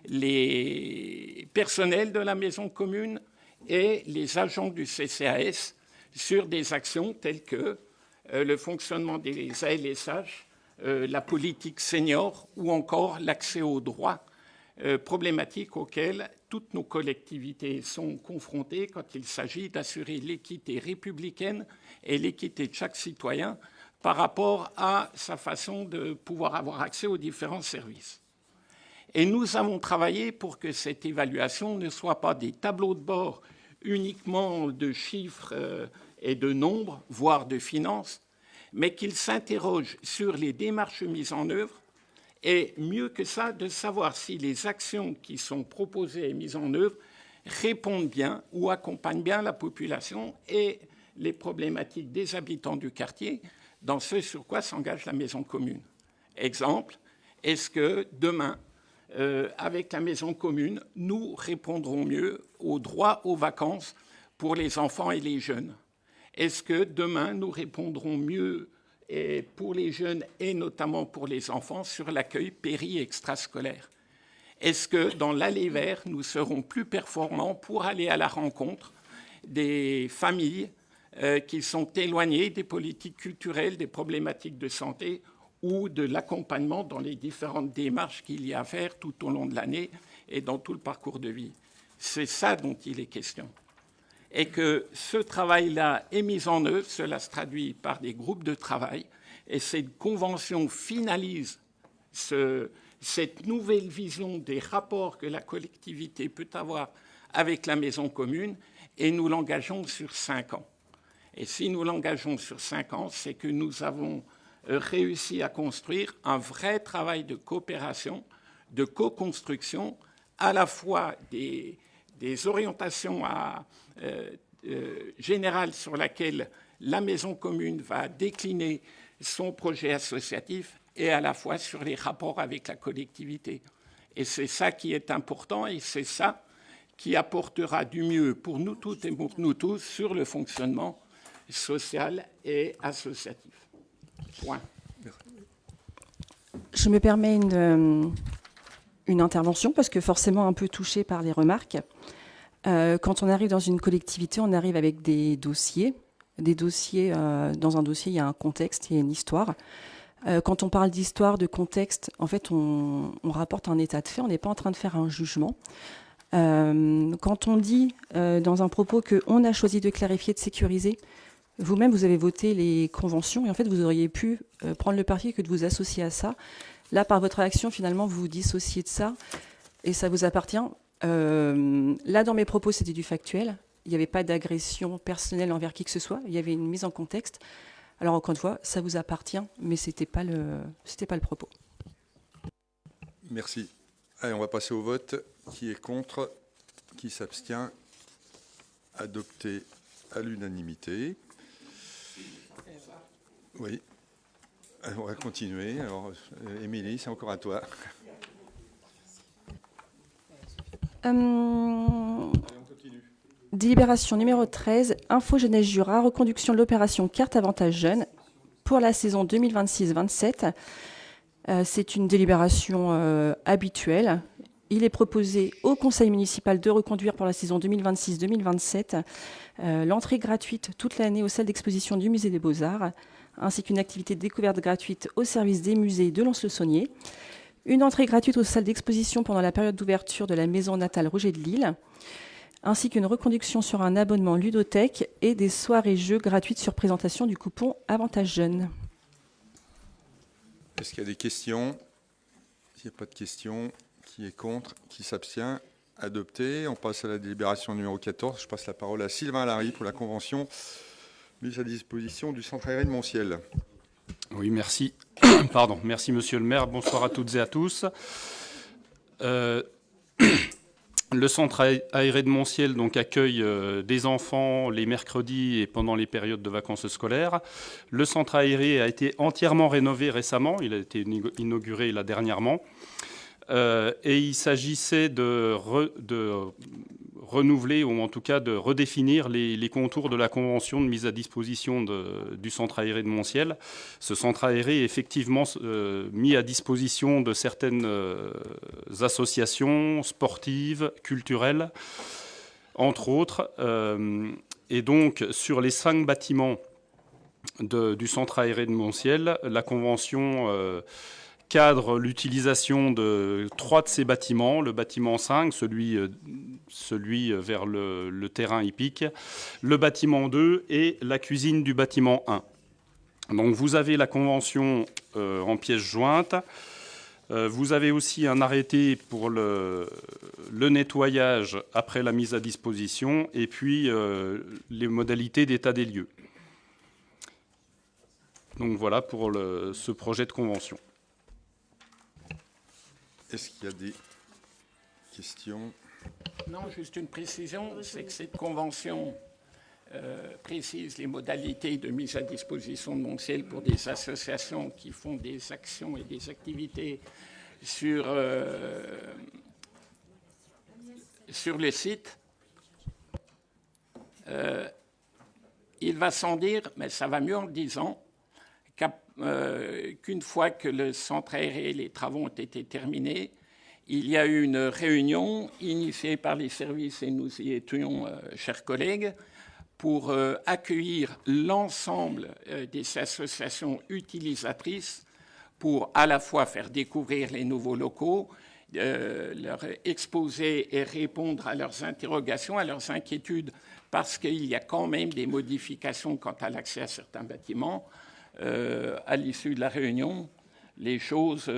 les personnels de la maison commune et les agents du CCAS sur des actions telles que le fonctionnement des ALSH, la politique senior ou encore l'accès aux droits, problématiques auxquelles toutes nos collectivités sont confrontées quand il s'agit d'assurer l'équité républicaine et l'équité de chaque citoyen par rapport à sa façon de pouvoir avoir accès aux différents services. Et nous avons travaillé pour que cette évaluation ne soit pas des tableaux de bord uniquement de chiffres et de nombres, voire de finances, mais qu'il s'interroge sur les démarches mises en œuvre et, mieux que ça, de savoir si les actions qui sont proposées et mises en œuvre répondent bien ou accompagnent bien la population et les problématiques des habitants du quartier dans ce sur quoi s'engage la maison commune. Exemple, est-ce que demain, avec la maison commune, nous répondrons mieux au droit aux vacances pour les enfants et les jeunes? Est-ce que demain, nous répondrons mieux pour les jeunes et notamment pour les enfants sur l'accueil péri-extrascolaire? Est-ce que dans l'allée vert, nous serons plus performants pour aller à la rencontre des familles qui sont éloignées des politiques culturelles, des problématiques de santé ou de l'accompagnement dans les différentes démarches qu'il y a à faire tout au long de l'année et dans tout le parcours de vie? C'est ça dont il est question. Et que ce travail-là est mis en œuvre, cela se traduit par des groupes de travail, et cette convention finalise cette nouvelle vision des rapports que la collectivité peut avoir avec la maison commune, et nous l'engageons sur 5 ans. Et si nous l'engageons sur 5 ans, c'est que nous avons réussi à construire un vrai travail de coopération, de co-construction, à la fois des orientations générales sur lesquelles la maison commune va décliner son projet associatif et à la fois sur les rapports avec la collectivité. Et c'est ça qui est important et c'est ça qui apportera du mieux pour nous toutes et pour nous tous sur le fonctionnement social et associatif. Point. Je me permets une intervention parce que forcément un peu touchée par les remarques. Quand on arrive dans une collectivité, on arrive avec des dossiers. Dans un dossier, il y a un contexte, il y a une histoire. Quand on parle d'histoire, de contexte, en fait, on rapporte un état de fait, on n'est pas en train de faire un jugement. Quand on dit dans un propos qu'on a choisi de clarifier, de sécuriser, vous-même, vous avez voté les conventions et en fait, vous auriez pu prendre le parti que de vous associer à ça. Là, par votre action, finalement, vous vous dissociez de ça et ça vous appartient. Là, dans mes propos, c'était du factuel. Il n'y avait pas d'agression personnelle envers qui que ce soit. Il y avait une mise en contexte. Alors, encore une fois, ça vous appartient, mais ce n'était pas le propos. Merci. Allez, on va passer au vote. Qui est contre? Qui s'abstient? Adopté à l'unanimité. Oui. On va continuer. Alors, Émilie, c'est encore à toi. Délibération numéro 13, Info Jeunesse Jura, reconduction de l'opération Carte Avantage Jeune pour la saison 2026-27. C'est une délibération habituelle. Il est proposé au conseil municipal de reconduire pour la saison 2026-2027 l'entrée gratuite toute l'année aux salles d'exposition du musée des Beaux-Arts, ainsi qu'une activité de découverte gratuite au service des musées de Lons-le-Saunier, une entrée gratuite aux salles d'exposition pendant la période d'ouverture de la maison natale Roger de Lille, ainsi qu'une reconduction sur un abonnement ludothèque et des soirées jeux gratuites sur présentation du coupon Avantage Jeune. Est-ce qu'il y a des questions? S'il n'y a pas de questions, qui est contre? Qui s'abstient? Adopté. On passe à la délibération numéro 14. Je passe la parole à Sylvain Larry pour la convention mise à disposition du centre aéré de Montciel. Oui, merci. Pardon, merci Monsieur le maire. Bonsoir à toutes et à tous. Le centre aéré de Montciel donc, accueille des enfants les mercredis et pendant les périodes de vacances scolaires. Le centre aéré a été entièrement rénové récemment. Il a été inauguré là dernièrement. Et il s'agissait de renouveler ou en tout cas de redéfinir les contours de la convention de mise à disposition du centre aéré de Montciel. Ce centre aéré est effectivement mis à disposition de certaines associations sportives, culturelles, entre autres. Et donc sur les 5 bâtiments du centre aéré de Montciel, la convention cadre l'utilisation de 3 de ces bâtiments, le bâtiment 5, celui vers le terrain hippique, le bâtiment 2 et la cuisine du bâtiment 1. Donc vous avez la convention en pièces jointes. Vous avez aussi un arrêté pour le nettoyage après la mise à disposition et puis les modalités d'état des lieux. Donc voilà pour ce projet de convention. Est-ce qu'il y a des questions? Non, juste une précision, c'est que cette convention précise les modalités de mise à disposition de Montciel pour des associations qui font des actions et des activités sur le site. Il va sans dire, mais ça va mieux en le disant, qu'une fois que le centre aéré et les travaux ont été terminés, il y a eu une réunion initiée par les services, et nous y étions, chers collègues, pour accueillir l'ensemble des associations utilisatrices pour à la fois faire découvrir les nouveaux locaux, leur exposer et répondre à leurs interrogations, à leurs inquiétudes, parce qu'il y a quand même des modifications quant à l'accès à certains bâtiments. À l'issue de la réunion, les choses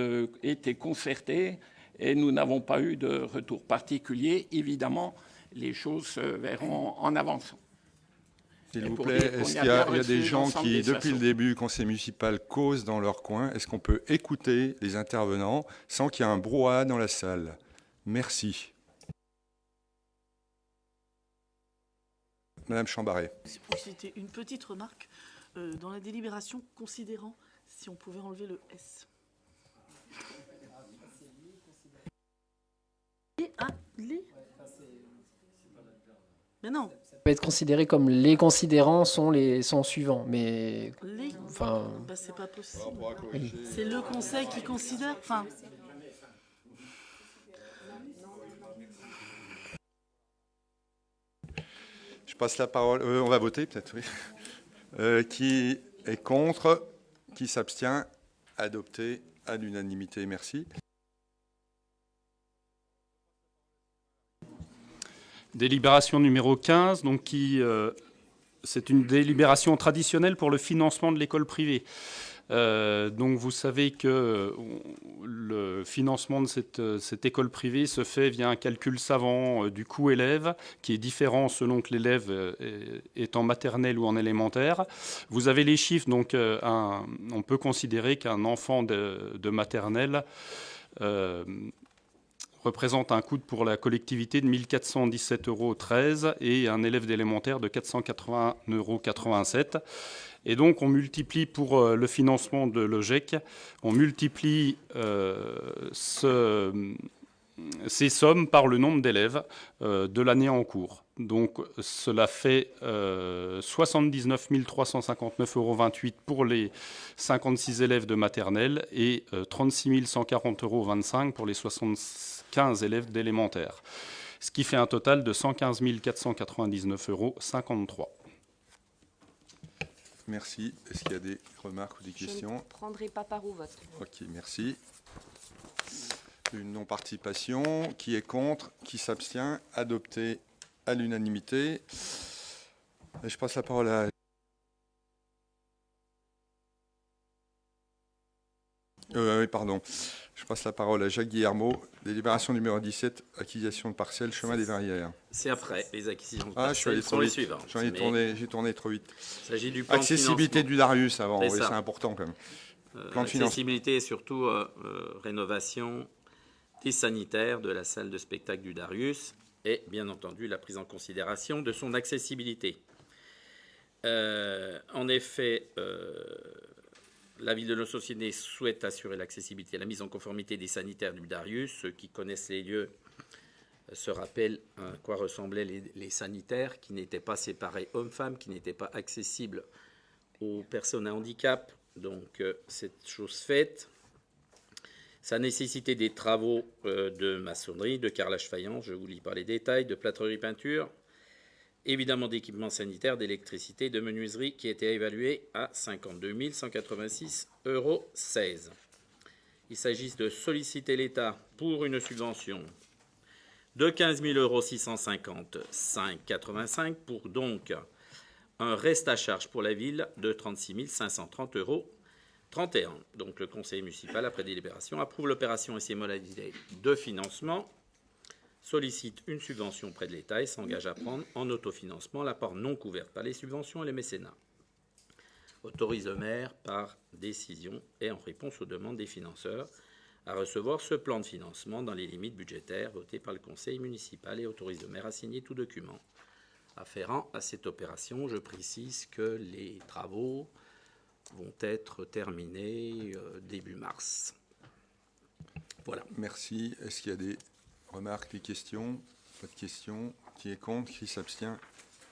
étaient concertées et nous n'avons pas eu de retour particulier. Évidemment, les choses se verront en avançant. S'il vous plaît, est-ce qu'il y a des gens qui, depuis le début, conseil municipal, causent dans leur coin? Est-ce qu'on peut écouter les intervenants sans qu'il y ait un brouhaha dans la salle? Merci. Madame Chambaret. C'était une petite remarque. Dans la délibération, considérant si on pouvait enlever le S. Les Mais non. Ça peut être considéré comme les considérants sont suivants, mais enfin. Bah, c'est pas possible. C'est le conseil qui considère. Enfin. Je passe la parole. On va voter peut-être, oui. Qui est contre? Qui s'abstient? Adopté à l'unanimité. Merci. Délibération numéro 15, donc c'est une délibération traditionnelle pour le financement de l'école privée. Donc vous savez que le financement de cette école privée se fait via un calcul savant du coût élève, qui est différent selon que l'élève est en maternelle ou en élémentaire. Vous avez les chiffres, donc on peut considérer qu'un enfant de maternelle représente un coût pour la collectivité de 1 417,13 € et un élève d'élémentaire de 480,87 €. Et donc, on multiplie pour le financement de l'OGEC, on multiplie ces sommes par le nombre d'élèves de l'année en cours. Donc, cela fait 79 359,28 € pour les 56 élèves de maternelle et 36 140,25 € pour les 75 élèves d'élémentaire. Ce qui fait un total de 115 499,53 €. Merci. Est-ce qu'il y a des remarques ou des questions? Je ne prendrai pas part au vote. Ok, merci. Une non-participation. Qui est contre? Qui s'abstient? Adopté à l'unanimité. Je passe la parole à... oui, pardon. Je passe la parole à Jacques Guillermo. Délibération numéro 17, acquisition de parcelles, chemin des Verrières. C'est après, les acquisitions de parcelles sont les suivantes. J'ai tourné trop vite. Il s'agit du plan accessibilité de du Darius avant, oui, c'est important quand même. Plan de accessibilité et surtout rénovation des sanitaires de la salle de spectacle du Darius et bien entendu la prise en considération de son accessibilité. En effet, la ville de Nos Sociétés souhaite assurer l'accessibilité et la mise en conformité des sanitaires du Darius. Ceux qui connaissent les lieux se rappellent à quoi ressemblaient les sanitaires, qui n'étaient pas séparés hommes-femmes, qui n'étaient pas accessibles aux personnes à handicap. Donc, cette chose faite, ça nécessitait des travaux de maçonnerie, de carrelage faïence, je ne vous lis pas les détails, de plâtrerie peinture, évidemment d'équipements sanitaires, d'électricité, de menuiserie, qui était évalué à 52 186,16 €. Il s'agit de solliciter l'État pour une subvention de 15 655,85 € pour donc un reste à charge pour la ville de 36 530,31 €. Donc le conseil municipal, après délibération, approuve l'opération et ses modalités de financement, sollicite une subvention auprès de l'État et s'engage à prendre en autofinancement la part non couverte par les subventions et les mécénats. Autorise le maire par décision et en réponse aux demandes des financeurs à recevoir ce plan de financement dans les limites budgétaires votées par le conseil municipal et autorise le maire à signer tout document afférent à cette opération. Je précise que les travaux vont être terminés début mars. Voilà. Merci. Est-ce qu'il y a des remarques, des questions? Pas de questions. Qui est contre? Qui s'abstient?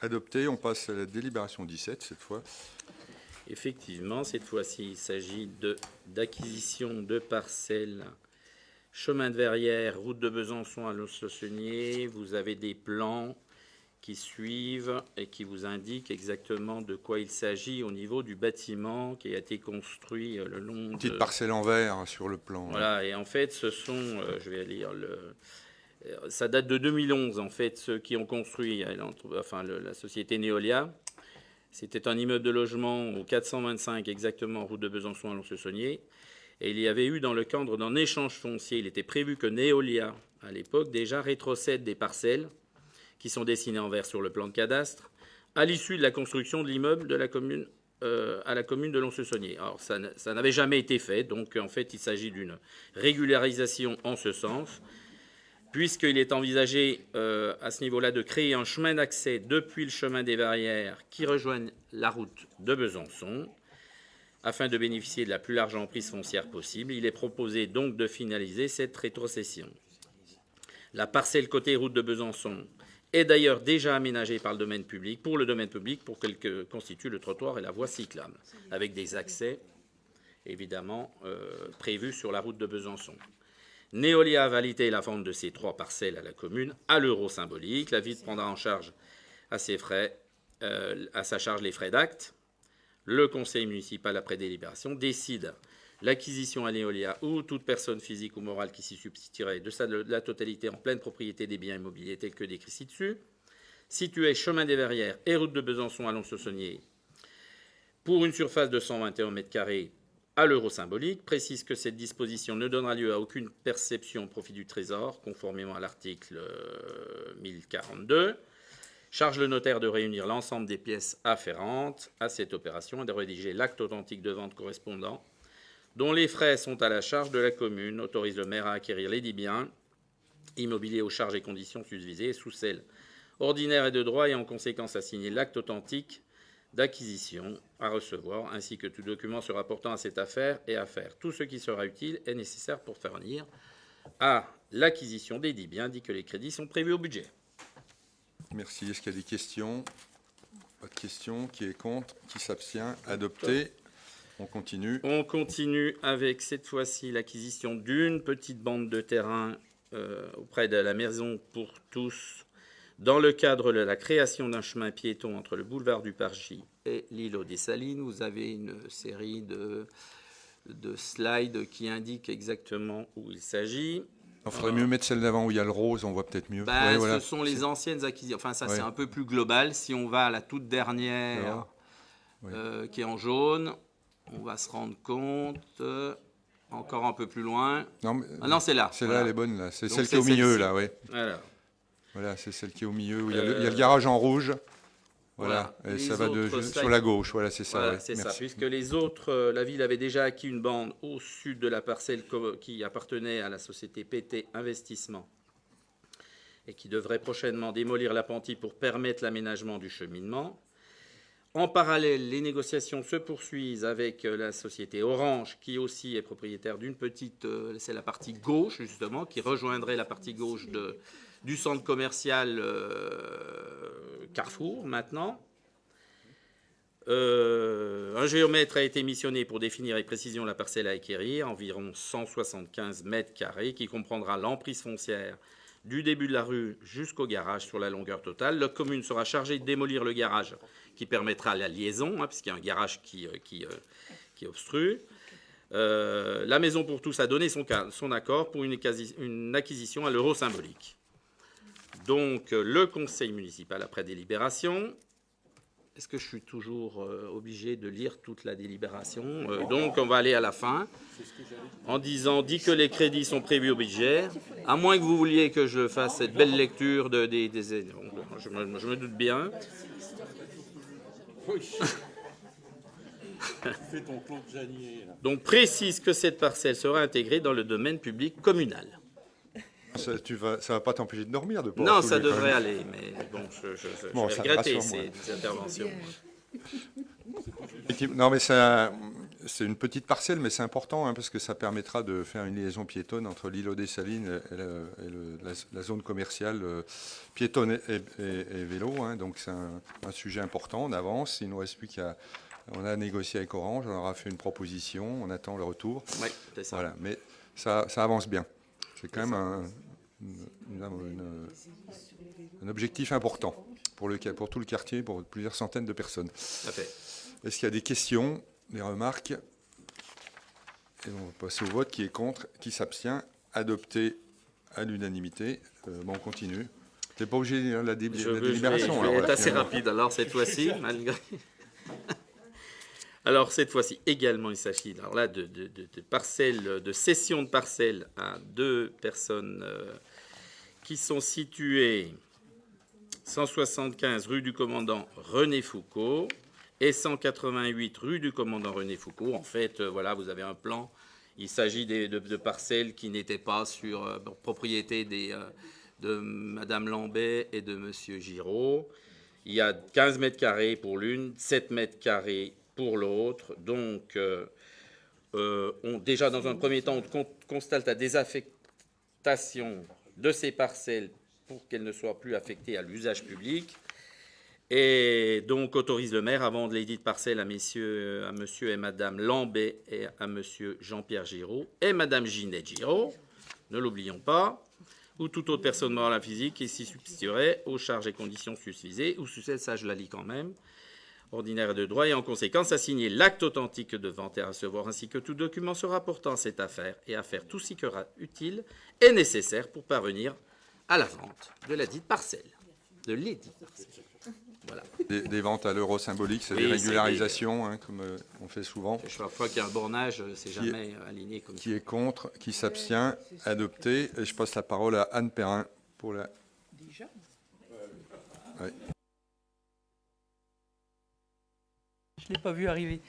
Adopté. On passe à la délibération 17 cette fois. Effectivement, cette fois-ci, il s'agit d'acquisition de parcelles chemin de Verrières, route de Besançon à Los-le-Saunier. Vous avez des plans qui suivent et qui vous indiquent exactement de quoi il s'agit au niveau du bâtiment qui a été construit le long de... Petite parcelle en vert sur le plan. Voilà, et en fait, ce sont, je vais lire ça date de 2011, en fait, ceux qui ont construit, la société Neolia. C'était un immeuble de logement au 425, exactement, route de Besançon à Lons-le-Saunier. Et il y avait eu, dans le cadre d'un échange foncier, il était prévu que Neolia, à l'époque, déjà rétrocède des parcelles qui sont dessinées en vert sur le plan de cadastre, à l'issue de la construction de l'immeuble de la commune, à la commune de Lons-le-Saunier. Alors, ça n'avait jamais été fait, donc en fait, il s'agit d'une régularisation en ce sens, puisqu'il est envisagé à ce niveau-là de créer un chemin d'accès depuis le chemin des Verrières qui rejoigne la route de Besançon, afin de bénéficier de la plus large emprise foncière possible. Il est proposé donc de finaliser cette rétrocession. La parcelle côté route de Besançon est d'ailleurs déjà aménagée par le domaine public, pour qu'elle constitue le trottoir et la voie cyclable, avec des accès évidemment prévus sur la route de Besançon. Neolia a validé la vente de ces 3 parcelles à la commune à l'euro symbolique. La ville prendra en charge à sa charge les frais d'acte. Le conseil municipal, après délibération, décide l'acquisition à Neolia ou toute personne physique ou morale qui s'y substituerait de la totalité en pleine propriété des biens immobiliers tels que décrits ci-dessus, situés chemin des Verrières et route de Besançon à Lons-le-Saunier, pour une surface de 121 m² à l'euro symbolique. Précise que cette disposition ne donnera lieu à aucune perception au profit du Trésor, conformément à l'article 1042. Charge le notaire de réunir l'ensemble des pièces afférentes à cette opération et de rédiger l'acte authentique de vente correspondant, dont les frais sont à la charge de la commune. Autorise le maire à acquérir les 10 biens immobiliers aux charges et conditions susvisées, sous celles ordinaires et de droit, et en conséquence à signer l'acte authentique d'acquisition à recevoir, ainsi que tout document se rapportant à cette affaire et à faire tout ce qui sera utile et nécessaire pour fournir à l'acquisition des 10 biens, dit que les crédits sont prévus au budget. Merci. Est-ce qu'il y a des questions? Pas de questions. Qui est contre? Qui s'abstient? Adopté. On continue. On continue avec cette fois-ci l'acquisition d'une petite bande de terrain auprès de la Maison pour tous, dans le cadre de la création d'un chemin piéton entre le boulevard du Pargy et l'îlot des Salines. Vous avez une série de slides qui indiquent exactement où il s'agit. Il faudrait mieux mettre celle d'avant où il y a le rose, on voit peut-être mieux. Ouais, voilà. Ce sont les anciennes acquisitions. Enfin, ça, c'est un peu plus global. Si on va à la toute dernière, qui est en jaune, on va se rendre compte, encore un peu plus loin. Non, c'est là. C'est là, elle est bonne, là. C'est celle qui est au milieu, là, oui. Voilà, c'est celle qui est au milieu, où il y a le garage en rouge. Voilà, et ça va sur la gauche, voilà, c'est ça. Voilà, c'est ça, puisque les autres, la ville avait déjà acquis une bande au sud de la parcelle qui appartenait à la société PT Investissement et qui devrait prochainement démolir l'appentis pour permettre l'aménagement du cheminement. En parallèle, les négociations se poursuivent avec la société Orange, qui aussi est propriétaire d'une petite, c'est la partie gauche justement, qui rejoindrait la partie gauche du centre commercial Carrefour maintenant. Un géomètre a été missionné pour définir avec précision la parcelle à acquérir, environ 175 m², qui comprendra l'emprise foncière du début de la rue jusqu'au garage sur la longueur totale. La commune sera chargée de démolir le garage qui permettra la liaison, puisqu'il y a un garage qui obstrue. La Maison pour tous a donné son accord pour une acquisition à l'euro symbolique. Donc, le conseil municipal, après délibération, est-ce que je suis toujours obligé de lire toute la délibération? Donc, on va aller à la fin, en disant, dit que les crédits sont prévus au budget, à moins que vous vouliez que je fasse cette belle lecture des je me doute bien. Fais ton Claude Janier, là. Donc précise que cette parcelle sera intégrée dans le domaine public communal. Ça va pas t'empêcher de dormir de Non, tous ça les- devrait aller, mais bon, Bon, je ça vais me regretter rassure, moi. ces interventions. Non, mais c'est une petite parcelle, mais c'est important, hein, parce que ça permettra de faire une liaison piétonne entre l'îlot des Salines et la zone commerciale piétonne et vélo. Hein, donc c'est un sujet important. On avance. Il ne nous reste plus qu'à... On a négocié avec Orange, on leur a fait une proposition, on attend le retour. Oui, c'est ça. Voilà, mais ça avance bien. C'est quand même un objectif important pour tout le quartier, pour plusieurs centaines de personnes. Tout à fait. Est-ce qu'il y a des questions, des remarques? Et on va passer au vote. Qui est contre? Qui s'abstient? Adopté à l'unanimité. Bon, on continue. Tu n'es pas obligé de lire la délibération. Je vais alors, être assez finalement. rapide alors cette fois-ci, malgré... Alors cette fois-ci également, il s'agit alors là de parcelles, de cession de parcelles à deux personnes qui sont situées 175 rue du commandant René Foucault et 188 rue du commandant René Foucault. En fait, voilà, vous avez un plan. Il s'agit de parcelles qui n'étaient pas sur propriété de Madame Lambet et de Monsieur Giraud. Il y a 15 mètres carrés pour l'une, 7 mètres carrés pour l'autre. Donc, déjà, dans un premier temps, on constate la désaffectation de ces parcelles pour qu'elles ne soient plus affectées à l'usage public. Et donc, autorise le maire à vendre les dites parcelles à monsieur et madame Lambet et à monsieur Jean-Pierre Giraud et madame Ginette Giraud, ne l'oublions pas, ou toute autre personne morale ou physique qui s'y substituerait aux charges et conditions susvisées, ou suscède, ça je la lis quand même, ordinaire et de droit, et en conséquence à signer l'acte authentique de vente et à recevoir, ainsi que tout document se rapportant à cette affaire, et à faire tout ce qui sera utile et nécessaire pour parvenir à la vente de la dite parcelle, de l'édite parcelle. Voilà. Des ventes à l'euro symbolique, c'est Oui, des c'est régularisations, hein, comme on fait souvent. Chaque fois qu'il y a un bornage, c'est jamais aligné comme ça. Qui est contre? Qui s'abstient? Adopté. Et je passe la parole à Anne Perrin pour la... Déjà Ouais. Je ne l'ai pas vu arriver.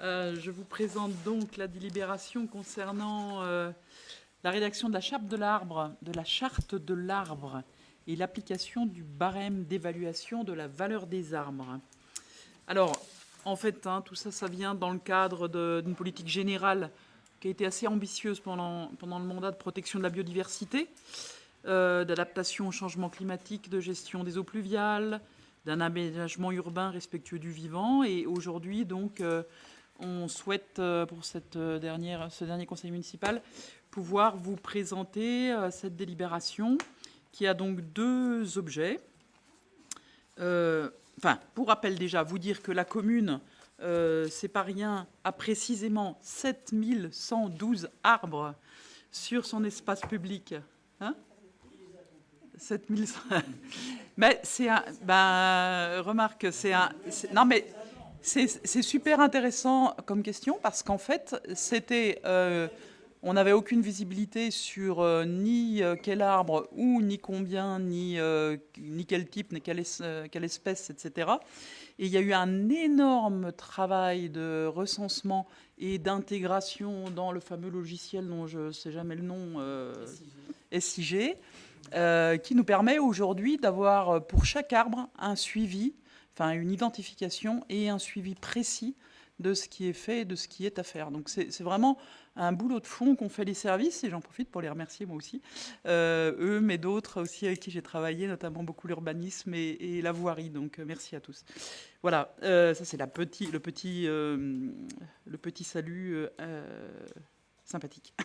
Je vous présente donc la délibération concernant la rédaction de la charte de l'arbre, et l'application du barème d'évaluation de la valeur des arbres. Alors, en fait, tout ça, ça vient dans le cadre d'une politique générale qui a été assez ambitieuse pendant le mandat de protection de la biodiversité, d'adaptation au changement climatique, de gestion des eaux pluviales, d'un aménagement urbain respectueux du vivant. Et aujourd'hui, donc, on souhaite, pour ce dernier conseil municipal, pouvoir vous présenter cette délibération qui a donc deux objets. Pour rappel déjà, vous dire que la commune, c'est pas rien, a précisément 7112 arbres sur son espace public. Hein, 7100. Mais c'est un... remarque, non, mais c'est super intéressant comme question, parce qu'en fait, c'était... on n'avait aucune visibilité sur ni quel arbre, ou ni combien, ni quel type, ni quelle espèce, etc. Et il y a eu un énorme travail de recensement et d'intégration dans le fameux logiciel dont je ne sais jamais le nom, SIG, qui nous permet aujourd'hui d'avoir pour chaque arbre un suivi, une identification et un suivi précis de ce qui est fait et de ce qui est à faire. Donc c'est vraiment un boulot de fond qu'ont fait les services, et j'en profite pour les remercier moi aussi, eux, mais d'autres aussi avec qui j'ai travaillé, notamment beaucoup l'urbanisme et la voirie. Donc merci à tous. Voilà, ça c'est le petit salut sympathique.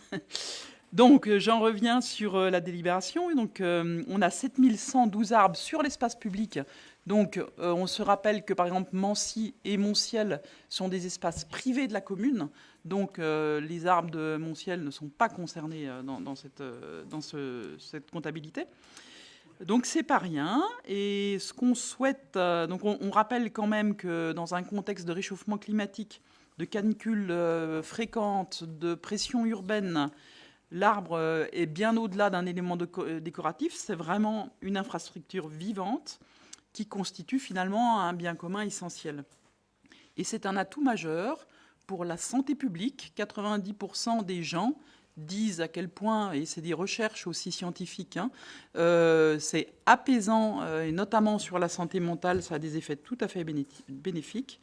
Donc j'en reviens sur la délibération. Donc on a 7112 arbres sur l'espace public. Donc, on se rappelle que, par exemple, Mancy et Monciel sont des espaces privés de la commune. Donc, les arbres de Monciel ne sont pas concernés dans cette comptabilité. Donc, c'est pas rien. Et ce qu'on souhaite... donc, on rappelle quand même que dans un contexte de réchauffement climatique, de canicules fréquentes, de pression urbaine, l'arbre est bien au-delà d'un élément décoratif. C'est vraiment une infrastructure vivante qui constitue finalement un bien commun essentiel. Et c'est un atout majeur pour la santé publique. 90% des gens disent à quel point, et c'est des recherches aussi scientifiques, c'est apaisant, et notamment sur la santé mentale, ça a des effets tout à fait bénéfiques.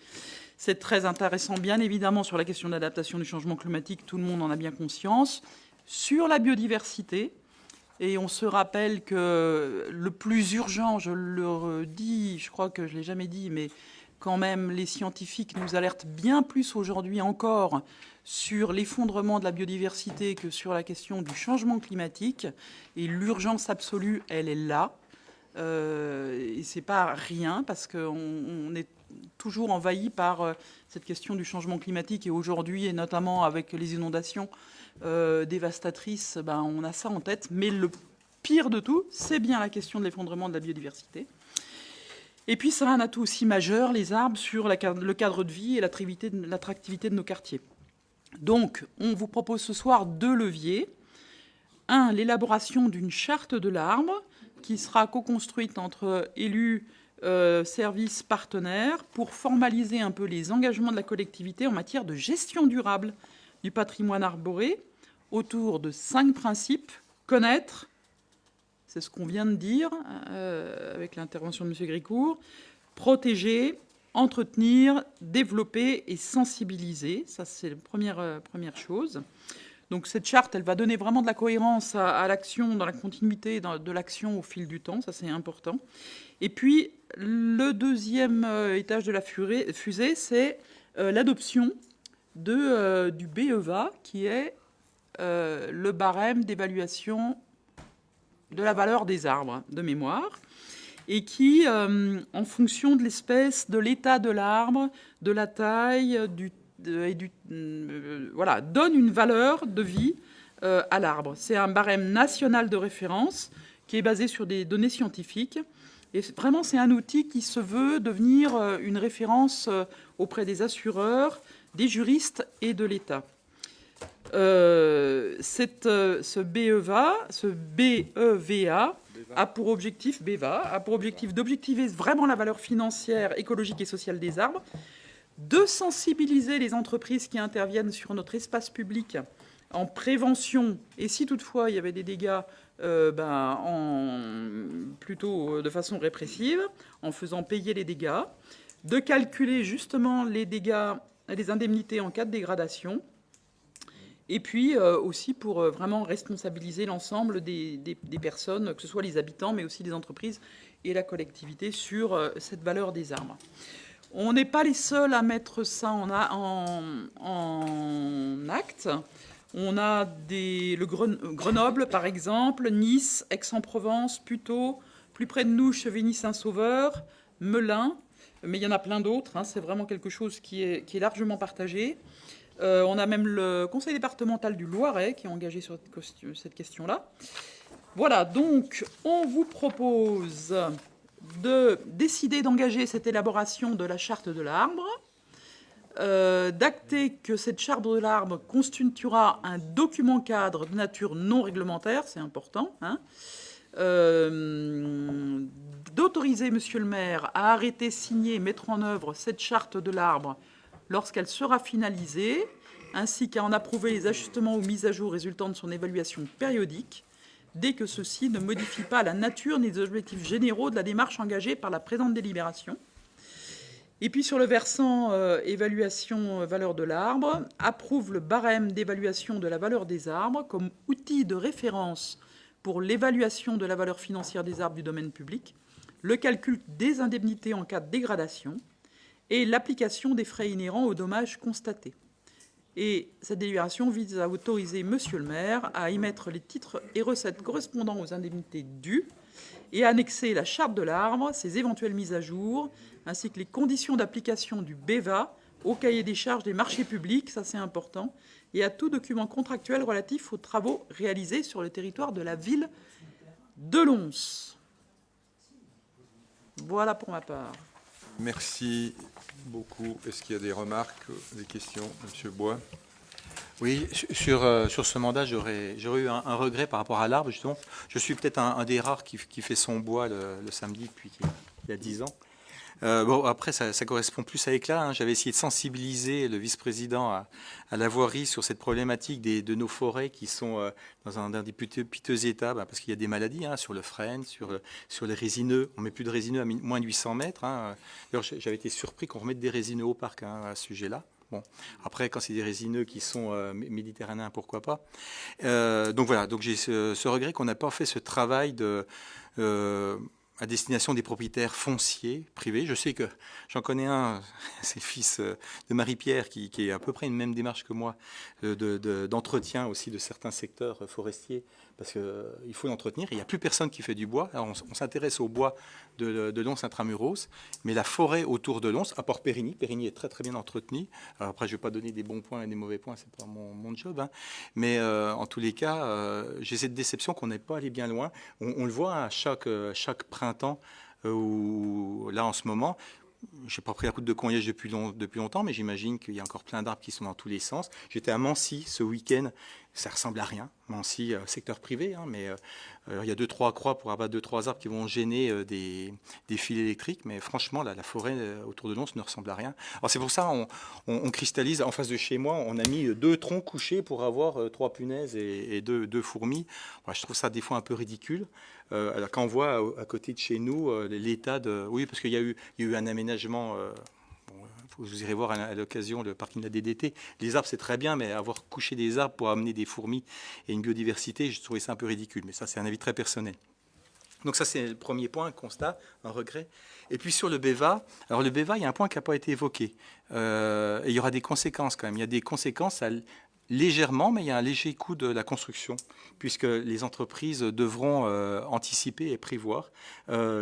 C'est très intéressant, bien évidemment, sur la question de l'adaptation du changement climatique, tout le monde en a bien conscience. Sur la biodiversité, et on se rappelle que le plus urgent, je le redis, je crois que je ne l'ai jamais dit, mais quand même, les scientifiques nous alertent bien plus aujourd'hui encore sur l'effondrement de la biodiversité que sur la question du changement climatique. Et l'urgence absolue, elle est là. Et ce n'est pas rien, parce qu'on est toujours envahi par cette question du changement climatique. Et aujourd'hui, et notamment avec les inondations dévastatrices, on a ça en tête. Mais le pire de tout, c'est bien la question de l'effondrement de la biodiversité. Et puis, ça a un atout aussi majeur, les arbres, sur le cadre de vie et l'attractivité de nos quartiers. Donc, on vous propose ce soir 2 leviers. Un, l'élaboration d'une charte de l'arbre qui sera co-construite entre élus, services, partenaires pour formaliser un peu les engagements de la collectivité en matière de gestion durable du patrimoine arboré autour de 5 principes. Connaître, c'est ce qu'on vient de dire avec l'intervention de M. Gricourt, protéger, entretenir, développer et sensibiliser. Ça, c'est la première chose. Donc cette charte, elle va donner vraiment de la cohérence à l'action, dans la continuité de l'action au fil du temps. Ça, c'est important. Et puis, le deuxième étage de la fusée, c'est l'adoption du BEVA, qui est le barème d'évaluation de la valeur des arbres, de mémoire, et qui, en fonction de l'espèce, de l'état de l'arbre, de la taille, donne une valeur de vie à l'arbre. C'est un barème national de référence qui est basé sur des données scientifiques. Et vraiment, c'est un outil qui se veut devenir une référence auprès des assureurs, des juristes et de l'État. Ce BEVA a pour objectif d'objectiver vraiment la valeur financière, écologique et sociale des arbres, de sensibiliser les entreprises qui interviennent sur notre espace public en prévention, et si toutefois il y avait des dégâts, plutôt de façon répressive, en faisant payer les dégâts, de calculer justement les dégâts et les indemnités en cas de dégradation, et puis aussi pour vraiment responsabiliser l'ensemble des personnes, que ce soit les habitants, mais aussi les entreprises et la collectivité, sur cette valeur des arbres. On n'est pas les seuls à mettre ça en acte. On a Grenoble, par exemple, Nice, Aix-en-Provence, Puteaux, plus près de nous, Chevigny-Saint-Sauveur, Melun, mais il y en a plein d'autres. C'est vraiment quelque chose qui est largement partagé. On a même le conseil départemental du Loiret qui est engagé sur cette question-là. Voilà, donc on vous propose de décider d'engager cette élaboration de la charte de l'arbre, d'acter que cette charte de l'arbre constituera un document cadre de nature non réglementaire, c'est important, d'autoriser Monsieur le maire à arrêter, signer et mettre en œuvre cette charte de l'arbre lorsqu'elle sera finalisée, ainsi qu'à en approuver les ajustements ou mises à jour résultant de son évaluation périodique, dès que ceux-ci ne modifient pas la nature ni les objectifs généraux de la démarche engagée par la présente délibération. Et puis sur le versant évaluation valeur de l'arbre, approuve le barème d'évaluation de la valeur des arbres comme outil de référence pour l'évaluation de la valeur financière des arbres du domaine public, le calcul des indemnités en cas de dégradation, et l'application des frais inhérents aux dommages constatés. Et cette délibération vise à autoriser Monsieur le maire à émettre les titres et recettes correspondant aux indemnités dues et à annexer la charte de l'arbre, ses éventuelles mises à jour, ainsi que les conditions d'application du BEVA au cahier des charges des marchés publics, ça c'est important, et à tout document contractuel relatif aux travaux réalisés sur le territoire de la ville de Lons. Voilà pour ma part. Merci beaucoup. Est-ce qu'il y a des remarques, des questions, Monsieur Bois? Oui, sur ce mandat, j'aurais eu un regret par rapport à l'arbre, justement. Je suis peut-être un des rares qui fait son bois le samedi depuis il y a 10 ans. Bon, après, ça correspond plus à éclat. Hein. J'avais essayé de sensibiliser le vice-président à la voirie sur cette problématique de nos forêts qui sont dans des piteux états, parce qu'il y a des maladies sur le frêne, sur les résineux. On ne met plus de résineux à moins de 800 mètres. Hein. D'ailleurs, j'avais été surpris qu'on remette des résineux au parc à ce sujet-là. Bon, après, quand c'est des résineux qui sont méditerranéens, pourquoi pas. Donc voilà, donc j'ai ce regret qu'on n'a pas fait ce travail à destination des propriétaires fonciers privés. Je sais que j'en connais un, c'est le fils de Marie-Pierre, qui est à peu près une même démarche que moi, d'entretien aussi de certains secteurs forestiers, parce qu'il faut l'entretenir. Il n'y a plus personne qui fait du bois. Alors on s'intéresse au bois de Lons intramuros, mais la forêt autour de Lons, à part Périgny, Périgny est très très bien entretenu. Alors après, je ne vais pas donner des bons points et des mauvais points, c'est pas mon job, hein. Mais en tous les cas, j'ai cette déception qu'on n'est pas allé bien loin. On le voit à chaque printemps, où là en ce moment, je n'ai pas pris la route de Conliège depuis longtemps, mais j'imagine qu'il y a encore plein d'arbres qui sont dans tous les sens. J'étais à Mancy ce week-end, ça ressemble à rien. Mancy, secteur privé, hein, mais il y a 2-3 croix pour abattre 2-3 arbres qui vont gêner des fils électriques, mais franchement, la forêt autour de Lons ne ressemble à rien. Alors c'est pour ça on cristallise. En face de chez moi, on a mis 2 troncs couchés pour avoir 3 punaises et 2 fourmis. Moi, je trouve ça des fois un peu ridicule. Alors quand on voit à côté de chez nous l'état de... Oui, parce qu'il y a eu un aménagement... vous irez voir à l'occasion le parking de la DDT. Les arbres, c'est très bien, mais avoir couché des arbres pour amener des fourmis et une biodiversité, je trouvais ça un peu ridicule. Mais ça, c'est un avis très personnel. Donc ça, c'est le premier point, un constat, un regret. Et puis sur le BEVA, alors le BEVA, il y a un point qui n'a pas été évoqué. Et il y aura des conséquences quand même. Il y a des conséquences légèrement, mais il y a un léger coût de la construction, puisque les entreprises devront anticiper et prévoir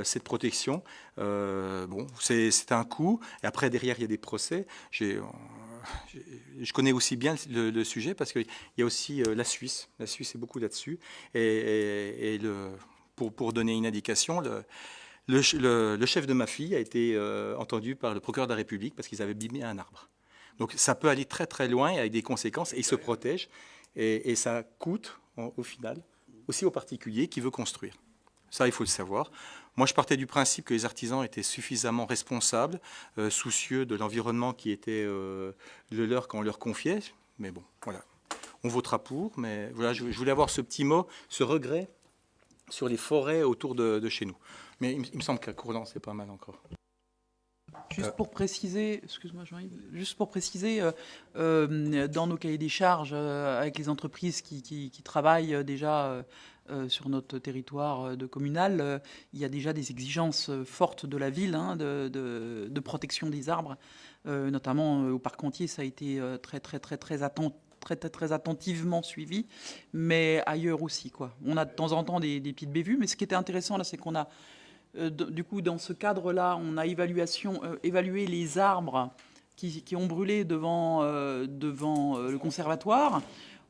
cette protection. Bon, c'est un coût, et après, derrière, il y a des procès. Je connais aussi bien le sujet, parce qu'il y a aussi la Suisse. La Suisse est beaucoup là-dessus. Et pour donner une indication, le chef de ma fille a été entendu par le procureur de la République, parce qu'ils avaient abîmé un arbre. Donc ça peut aller très très loin avec des conséquences et ils se protègent et ça coûte au final aussi aux particuliers qui veulent construire. Ça, il faut le savoir. Moi, je partais du principe que les artisans étaient suffisamment responsables, soucieux de l'environnement qui était le leur quand on leur confiait. Mais bon, voilà. On votera pour, mais voilà, je voulais avoir ce petit mot, ce regret sur les forêts autour de chez nous. Mais il me semble qu'à Courland, c'est pas mal encore. Juste pour préciser, excuse-moi Jean-Yves, juste pour préciser, dans nos cahiers des charges, avec les entreprises qui travaillent déjà sur notre territoire de communal, il y a déjà des exigences fortes de la ville de protection des arbres, notamment au Parc Gontier, ça a été très attentivement suivi, mais ailleurs aussi, quoi. On a de temps en temps des petites bévues, mais ce qui était intéressant là, c'est qu'on a du coup, dans ce cadre-là, on a évalué les arbres qui ont brûlé devant le conservatoire.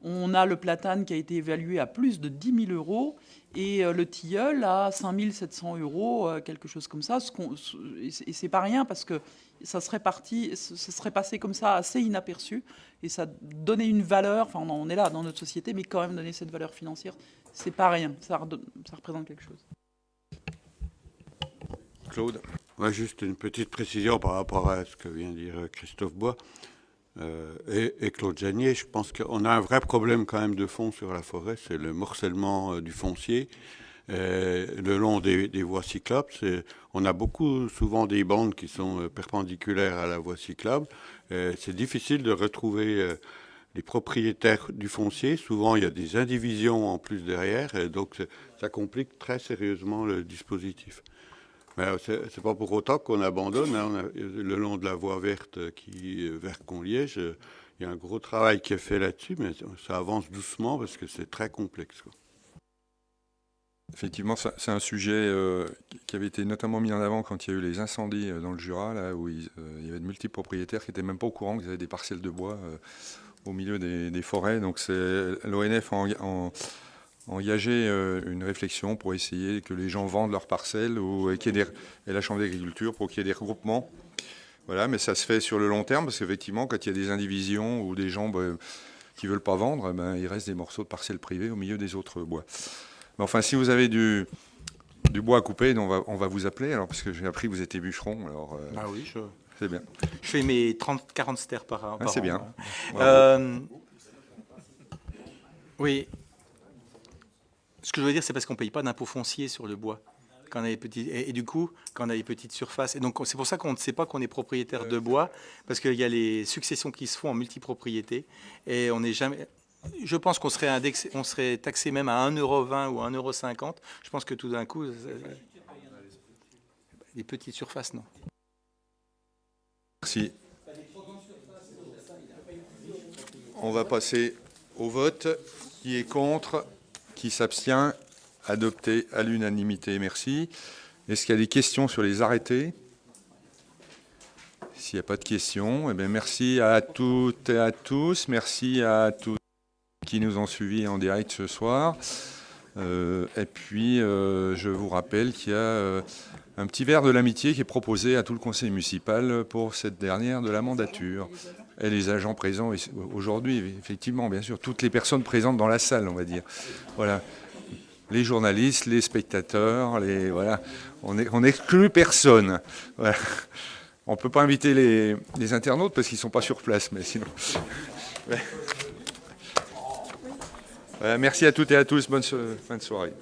On a le platane qui a été évalué à plus de 10 000 euros et le tilleul à 5 700 euros, quelque chose comme ça. Et c'est pas rien parce que ça serait passé comme ça assez inaperçu et ça donnait une valeur. Enfin, on est là dans notre société, mais quand même donner cette valeur financière, c'est pas rien. Ça représente quelque chose. Claude. Ouais, juste une petite précision par rapport à ce que vient de dire Christophe Bois et Claude Janier. Je pense qu'on a un vrai problème quand même de fond sur la forêt, c'est le morcellement du foncier le long des voies cyclables. On a souvent des bandes qui sont perpendiculaires à la voie cyclable. C'est difficile de retrouver les propriétaires du foncier. Souvent, il y a des indivisions en plus derrière, et donc ça complique très sérieusement le dispositif. Mais c'est pas pour autant qu'on abandonne. Hein. Le long de la voie verte vers Conliège, il y a un gros travail qui est fait là-dessus, mais ça avance doucement parce que c'est très complexe, quoi. Effectivement, c'est un sujet qui avait été notamment mis en avant quand il y a eu les incendies dans le Jura, là, où il y avait de multiples propriétaires qui n'étaient même pas au courant qu'ils avaient des parcelles de bois au milieu des forêts. Donc l'ONF a engagé une réflexion pour essayer que les gens vendent leurs parcelles et la Chambre d'agriculture pour qu'il y ait des regroupements. Voilà, mais ça se fait sur le long terme parce qu'effectivement, quand il y a des indivisions ou des gens qui ne veulent pas vendre, il reste des morceaux de parcelles privées au milieu des autres bois. Mais enfin, si vous avez du du bois à couper, donc on va vous appeler, alors, parce que j'ai appris que vous étiez bûcheron. Alors, Ah oui, c'est bien. je fais mes 30-40 stères par an. C'est bien. Oui. Ce que je veux dire, c'est parce qu'on ne paye pas d'impôt foncier sur le bois. Quand on a les petits, et du coup, quand on a les petites surfaces. Et donc, c'est pour ça qu'on ne sait pas qu'on est propriétaire de bois, parce qu'il y a les successions qui se font en multipropriété. Et on n'est jamais. Je pense qu'on serait, on serait taxé même à 1,20 € ou 1,50 €. Je pense que tout d'un coup, les petites surfaces, non. Merci. On va passer au vote. Qui est contre? Qui s'abstient? Adopté à l'unanimité. Merci. Est-ce qu'il y a des questions sur les arrêtés? S'il n'y a pas de questions, eh bien merci à toutes et à tous. Merci à tous qui nous ont suivis en direct ce soir. Et puis, je vous rappelle qu'il y a un petit verre de l'amitié qui est proposé à tout le conseil municipal pour cette dernière de la mandature. Et les agents présents aujourd'hui, effectivement, bien sûr, toutes les personnes présentes dans la salle, on va dire. Voilà. Les journalistes, les spectateurs, voilà. On n'exclut personne. Voilà. On ne peut pas inviter les internautes parce qu'ils ne sont pas sur place, mais sinon... Ouais. Voilà, merci à toutes et à tous. Bonne fin de soirée.